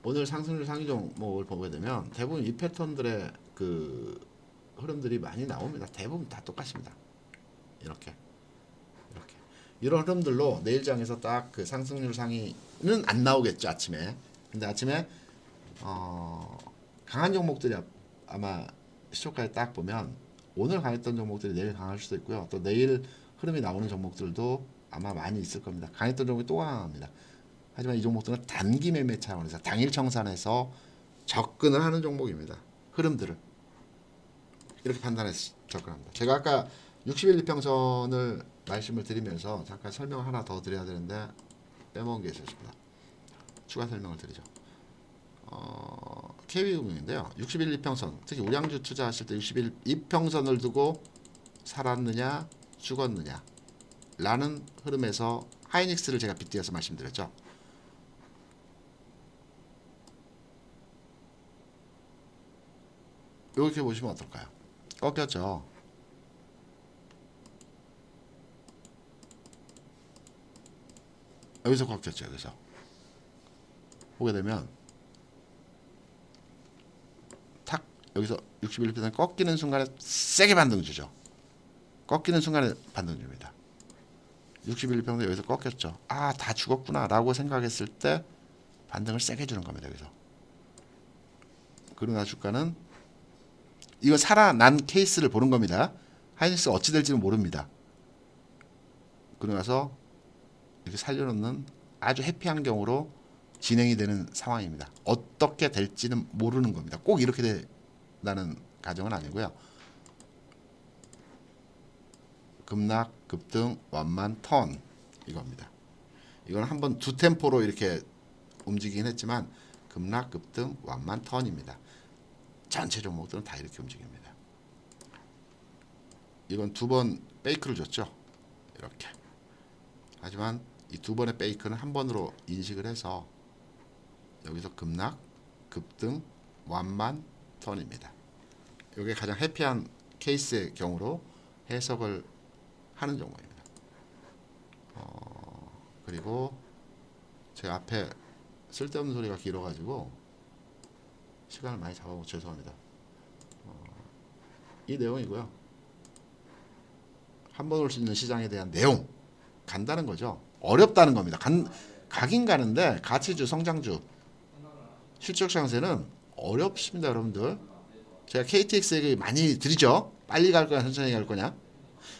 오늘 상승률 상위 종목을 보게 되면 대부분 이 패턴들의 그 흐름들이 많이 나옵니다. 대부분 다 똑같습니다. 이렇게 이런 흐름들로 내일장에서 딱 그 상승률 상위는 안 나오겠죠. 아침에. 근데 아침에 강한 종목들이 아마 시초가에 딱 보면 오늘 강했던 종목들이 내일 강할 수도 있고요. 또 내일 흐름이 나오는 종목들도 아마 많이 있을 겁니다. 강했던 종목이 또 강합니다. 하지만 이 종목들은 단기 매매 차원에서 당일 청산해서 접근을 하는 종목입니다. 흐름들을 이렇게 판단해서 접근합니다. 제가 아까 60일 이평선을 말씀을 드리면서 잠깐 설명을 하나 더 드려야 되는데 빼먹은 게 있었습니다. 추가 설명을 드리죠. KB금융인데요. 60일 이평선, 특히 우량주 투자하실 때 60일 이평선을 두고 살았느냐 죽었느냐 라는 흐름에서 하이닉스를 제가 빗대어서 말씀드렸죠. 이렇게 보시면 어떨까요? 꺾였죠. 여기서 꺾였죠. 여기서 보게 되면 탁 여기서 61% 꺾이는 순간에 세게 반등 주죠. 꺾이는 순간에 반등 줍니다. 61% 여기서 꺾였죠. 아, 다 죽었구나 라고 생각했을 때 반등을 세게 주는 겁니다. 여기서. 그러나 주가는 이거 살아난 케이스를 보는 겁니다. 하이닉스가 어찌 될지는 모릅니다. 그러고 나서 이렇게 살려놓는 아주 해피한 경우로 진행이 되는 상황입니다. 어떻게 될지는 모르는 겁니다. 꼭 이렇게 된다는 가정은 아니고요. 급락, 급등, 완만, 턴 이겁니다. 이건 한번 두 템포로 이렇게 움직이긴 했지만 급락, 급등, 완만, 턴입니다. 전체 종목들은 다 이렇게 움직입니다. 이건 두 번 페이크를 줬죠. 이렇게. 하지만 이 두 번의 페이크는 한 번으로 인식을 해서 여기서 급락, 급등, 완만, 턴입니다. 이게 가장 해피한 케이스의 경우로 해석을 하는 종목입니다. 그리고 제가 앞에 쓸데없는 소리가 길어가지고 시간을 많이 잡아먹어 죄송합니다. 이 내용이고요. 한 번 올 수 있는 시장에 대한 내용 간다는 거죠. 어렵다는 겁니다. 가긴 가는데 가치주, 성장주, 실적 상세는 어렵습니다, 여러분들. 제가 KTX에게 많이 드리죠. 빨리 갈 거냐, 천천히 갈 거냐.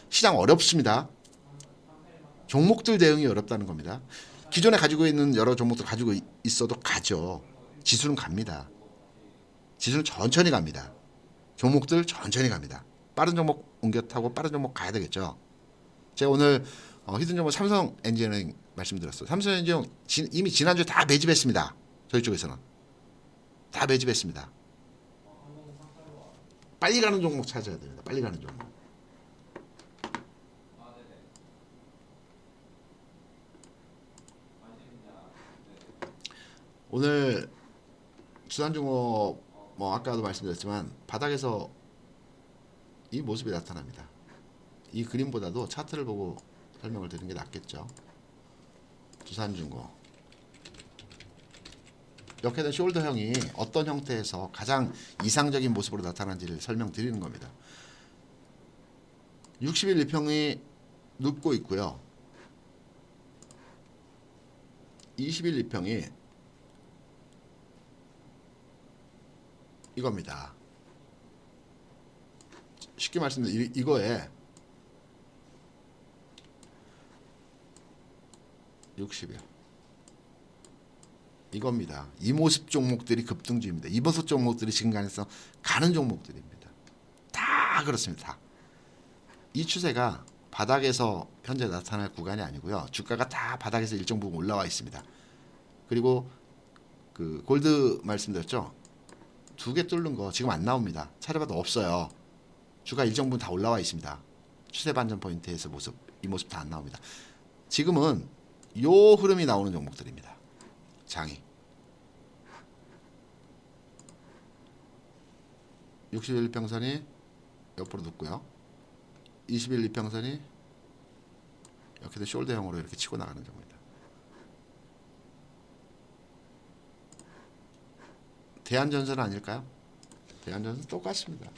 시장 어렵습니다. 종목들 대응이 어렵다는 겁니다. 기존에 가지고 있는 여러 종목들 가지고 있어도 가죠. 지수는 갑니다. 지수는 천천히 갑니다. 종목들 천천히 갑니다. 빠른 종목 옮겨 타고 빠른 종목 가야 되겠죠. 제가 오늘 히든 종목 삼성 엔지니어링 말씀드렸어요. 삼성 엔지니어링 이미 지난주에 다 매집했습니다. 저희 쪽에서는 다 매집했습니다. 빨리 가는 종목 찾아야 됩니다. 빨리 가는 종목. 오늘 주산중업 뭐 아까도 말씀드렸지만 바닥에서 이 모습이 나타납니다. 이 그림보다도 차트를 보고 설명을 드리는 게 낫겠죠. 두산중업 이렇게 된 숄더형이 어떤 형태에서 가장 이상적인 모습으로 나타나는지를 설명드리는 겁니다. 60일 1평이 눕고 있고요. 20일 2평이 이겁니다. 쉽게 말씀드리면 이거에 60일 이겁니다. 이 모습 종목들이 급등주입니다. 이 모습 종목들이 지금간에서 가는 종목들입니다. 다 그렇습니다. 다. 이 추세가 바닥에서 현재 나타날 구간이 아니고요. 주가가 다 바닥에서 일정 부분 올라와 있습니다. 그리고 그 골드 말씀드렸죠. 두 개 뚫는 거 지금 안 나옵니다. 찾아봐도 없어요. 주가 일정 부분 다 올라와 있습니다. 추세 반전 포인트에서 이 모습 다 안 나옵니다. 지금은 요 흐름이 나오는 종목들입니다. 장이 60일 1평선이 옆으로 눕고요. 20일 2평선이 이렇게 숄더형으로 이렇게 치고 나가는 종목입니다. 대한전선 아닐까요? 대한전선 똑같습니다.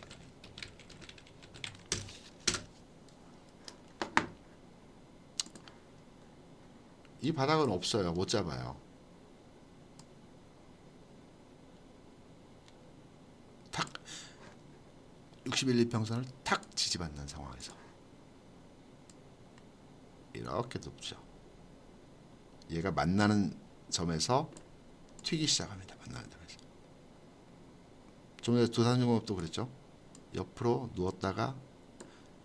이 바닥은 없어요. 못 잡아요. 탁 60일 2평선을 탁 지지받는 상황에서 이렇게 높죠. 얘가 만나는 점에서 튀기 시작합니다. 만나는 점에서. 좀 전에 두산중공업도 그랬죠. 옆으로 누웠다가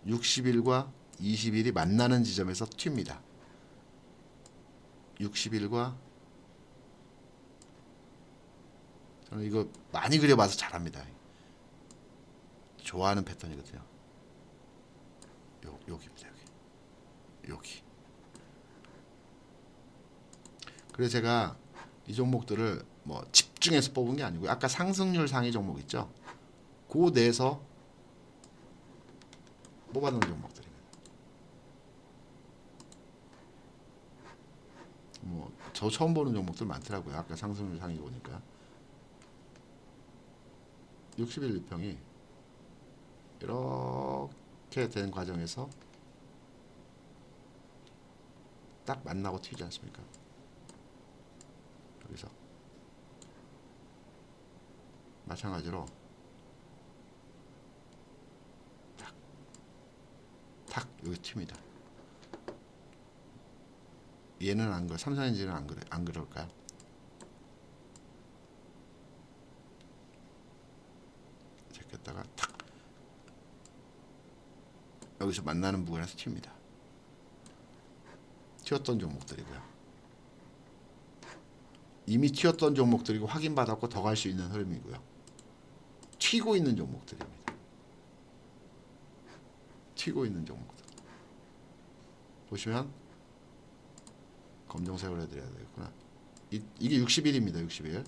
60일과 20일이 만나는 지점에서 튑니다. 60일과 저는 이거 많이 그려봐서 잘합니다. 좋아하는 패턴이거든요. 여기입니다. 여기. 그래서 제가 이 종목들을 뭐 집중해서 뽑은 게 아니고 아까 상승률 상위 종목 있죠. 그 내에서 뽑아놓은 종목들입니다. 뭐 저 처음 보는 종목들 많더라고요. 아까 상승률 상위 보니까 60일 1평이 이렇게 된 과정에서 딱 만나고 튀지 않습니까? 여기서 마찬가지로 탁 여기 튑니다. 얘는 안 그래. 삼성엔진은 안 그럴까요? 제꼈다가 탁 여기서 만나는 부분에서 튑니다. 튀었던 종목들이고요. 이미 튀었던 종목들이고 확인받았고 더 갈 수 있는 흐름이고요. 튀고 있는 종목들입니다. 튀고 있는 종목들 보시면 검정색으로 해드려야 되겠구나. 이게 60일입니다. 60일.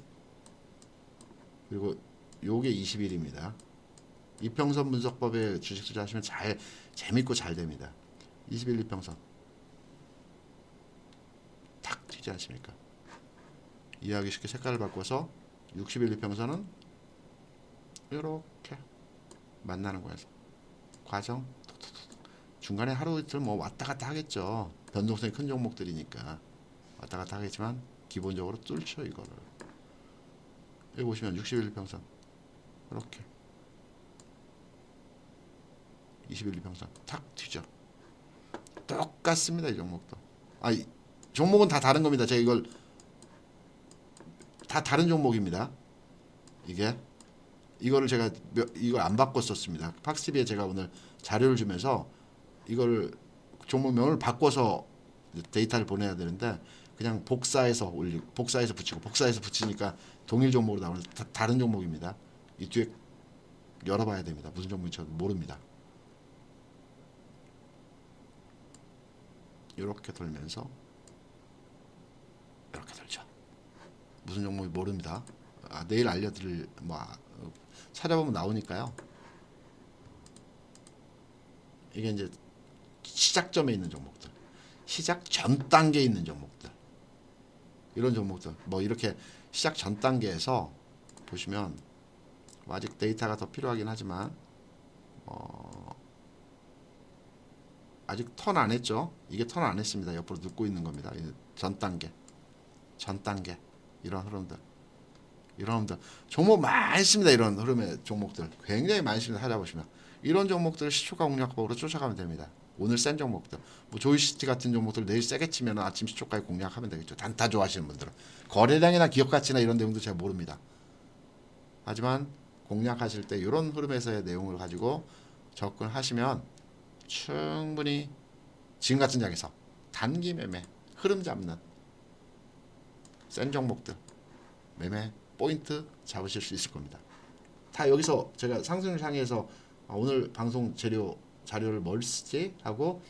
그리고 요게 20일입니다. 이평선 분석법에 주식 투자하시면 잘 재밌고 잘 됩니다. 20일 이평선 탁 튀지 않습니까? 이해하기 쉽게 색깔을 바꿔서 60일 이평선은 이렇게 만나는 거예요. 과정 중간에 하루 이틀 뭐 왔다 갔다 하겠죠. 변동성이 큰 종목들이니까 왔다 갔다 하겠지만 기본적으로 뚫죠. 이거를 여기 보시면 60일 평선 이렇게 21일 평선 탁 튀죠. 똑같습니다. 이 종목도. 이 종목은 다 다른 겁니다. 제가 이걸 다 다른 종목입니다. 이거를 제가 이걸 안 바꿨었습니다. 팍스비에 제가 오늘 자료를 주면서 이걸 종목명을 바꿔서 데이터를 보내야 되는데 그냥 복사해서 붙이고 복사해서 붙이니까 동일 종목으로 나오는 다른 종목입니다. 이 뒤에 열어봐야 됩니다. 무슨 종목인지 저도 모릅니다. 이렇게 돌면서 이렇게 돌죠. 무슨 종목인지 모릅니다. 내일 알려드릴 찾아보면 나오니까요. 이게 이제 시작점에 있는 종목들, 시작 전 단계에 있는 종목들, 이런 종목들 이렇게 시작 전 단계에서 보시면 아직 데이터가 더 필요하긴 하지만 아직 턴 안 했죠. 이게 턴 안 했습니다. 옆으로 눕고 있는 겁니다. 전 단계 이런 흐름들 종목 많습니다. 이런 흐름의 종목들 굉장히 많습니다. 찾아보시면 이런 종목들 시초가 공략법으로 쫓아가면 됩니다. 오늘 센 종목들 조이시티 같은 종목들 내일 세게 치면 아침 시초까지 공략하면 되겠죠. 단타 좋아하시는 분들은 거래량이나 기업 가치나 이런 내용도 잘 모릅니다. 하지만 공략하실 때 이런 흐름에서의 내용을 가지고 접근하시면 충분히 지금 같은 장에서 단기 매매 흐름 잡는 센 종목들 매매 포인트 잡으실 수 있을 겁니다. 다 여기서 제가 상승률 상위에서 오늘 방송 자료를 뭘 쓰지 하고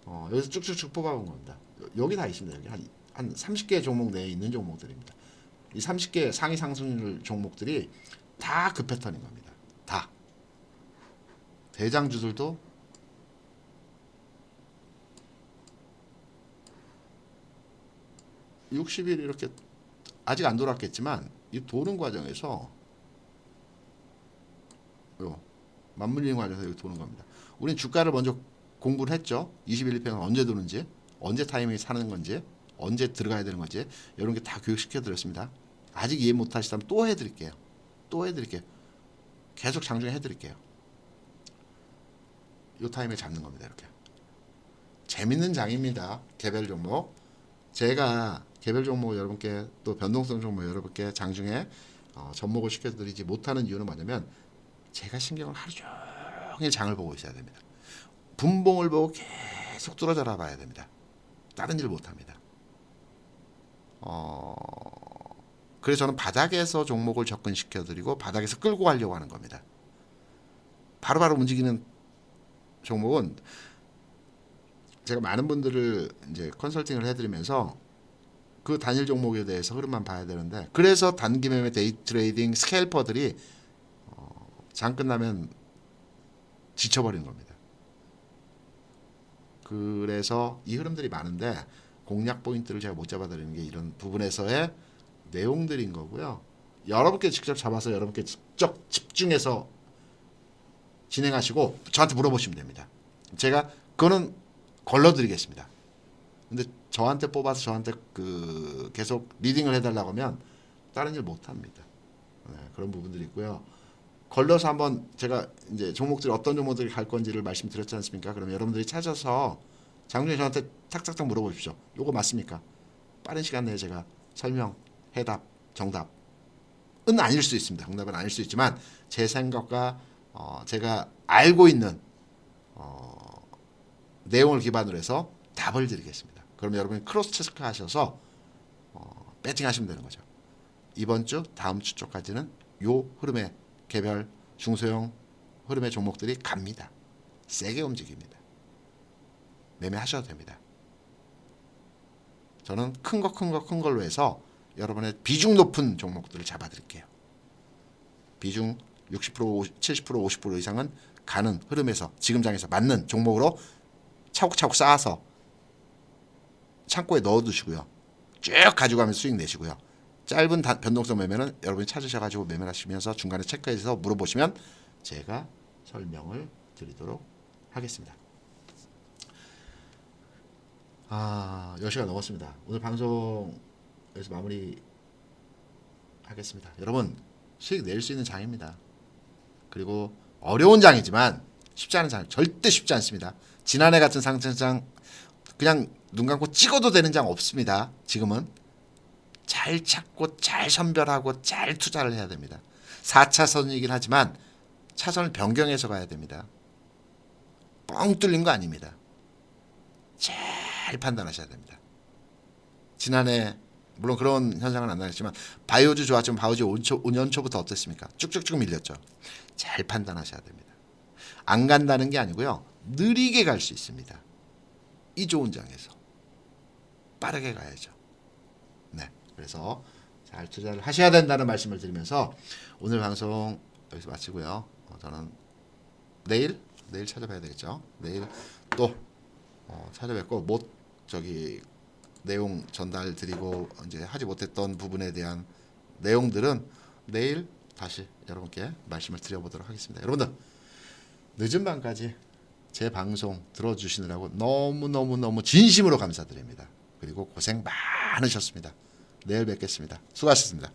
여기서 쭉쭉쭉 뽑아본 겁니다. 여기 다 있습니다. 여기 한 30개 종목 내에 있는 종목들입니다. 이 30개 상위 상승률 종목들이 다 그 패턴인 겁니다. 다 대장주들도 (60일) 이렇게 아직 안 돌았겠지만 이 도는 과정에서 맞물리는 과정에서 여기 도는 겁니다. 우리는 주가를 먼저 공부를 했죠. 21일 평은 언제 도는지, 언제 타이밍이 사는 건지, 언제 들어가야 되는 건지 이런 게 다 교육시켜 드렸습니다. 아직 이해 못 하시다면 또 해드릴게요. 계속 장중에 해드릴게요. 이 타이밍에 잡는 겁니다. 이렇게 재밌는 장입니다. 개별 종목 제가 개별 종목 여러분께 또 변동성 종목 여러분께 장중에 접목을 시켜드리지 못하는 이유는 뭐냐면 제가 신경을 하루 종일 장을 보고 있어야 됩니다. 분봉을 보고 계속 뚫어져라 봐야 됩니다. 다른 일 못합니다. 그래서 저는 바닥에서 종목을 접근시켜드리고 바닥에서 끌고 가려고 하는 겁니다. 바로바로 움직이는 종목은 제가 많은 분들을 이제 컨설팅을 해드리면서 그 단일 종목에 대해서 흐름만 봐야 되는데 그래서 단기 매매 데이 트레이딩 스케일퍼들이 장 끝나면 지쳐버리는 겁니다. 그래서 이 흐름들이 많은데 공략 포인트를 제가 못 잡아드리는 게 이런 부분에서의 내용들인 거고요. 여러분께 직접 잡아서 여러분께 직접 집중해서 진행하시고 저한테 물어보시면 됩니다. 제가 그거는 걸러드리겠습니다. 근데 저한테 뽑아서 저한테 계속 리딩을 해달라고 하면 다른 일 못합니다. 그런 부분들이 있고요. 걸러서 한번 제가 이제 종목들이 어떤 종목들이 갈 건지를 말씀드렸지 않습니까? 그러면 여러분들이 찾아서 장중에 저한테 탁탁탁 물어보십시오. 요거 맞습니까? 빠른 시간 내에 제가 설명, 해답, 정답은 아닐 수 있습니다. 정답은 아닐 수 있지만 제 생각과 제가 알고 있는 내용을 기반으로 해서 답을 드리겠습니다. 그럼 여러분이 크로스 체크 하셔서 배팅 하시면 되는 거죠. 이번 주 다음 주 쪽까지는 요 흐름의 개별 중소형 흐름의 종목들이 갑니다. 세게 움직입니다. 매매하셔도 됩니다. 저는 큰 걸로 해서 여러분의 비중 높은 종목들을 잡아드릴게요. 비중 60%, 70%, 50% 이상은 가는 흐름에서 지금 장에서 맞는 종목으로 차곡차곡 쌓아서 창고에 넣어두시고요. 쭉 가져가면서 수익 내시고요. 짧은 변동성 매매는 여러분이 찾으셔가지고 매매하시면서 중간에 체크해서 물어보시면 제가 설명을 드리도록 하겠습니다. 10시가 넘었습니다. 오늘 방송 여기서 마무리 하겠습니다. 여러분 수익 낼 수 있는 장입니다. 그리고 어려운 장이지만 쉽지 않은 장, 절대 쉽지 않습니다. 지난해 같은 상승장 그냥 눈 감고 찍어도 되는 장 없습니다. 지금은 잘 찾고 잘 선별하고 잘 투자를 해야 됩니다. 4차선이긴 하지만 차선을 변경해서 가야 됩니다. 뻥 뚫린 거 아닙니다. 잘 판단하셔야 됩니다. 지난해 물론 그런 현상은 안 나겠지만 바이오주 좋았지만 바이오주 5년 초부터 어땠습니까? 쭉쭉쭉 밀렸죠. 잘 판단하셔야 됩니다. 안 간다는 게 아니고요. 느리게 갈 수 있습니다. 이 좋은 장에서 빠르게 가야죠. 네, 그래서 잘 투자를 하셔야 된다는 말씀을 드리면서 오늘 방송 여기서 마치고요. 저는 내일 찾아봐야 되겠죠. 내일 또 찾아뵙고 내용 전달 드리고 이제 하지 못했던 부분에 대한 내용들은 내일 다시 여러분께 말씀을 드려보도록 하겠습니다. 여러분들 늦은 밤까지 제 방송 들어주시느라고 너무 진심으로 감사드립니다. 그리고 고생 많으셨습니다. 내일 뵙겠습니다. 수고하셨습니다.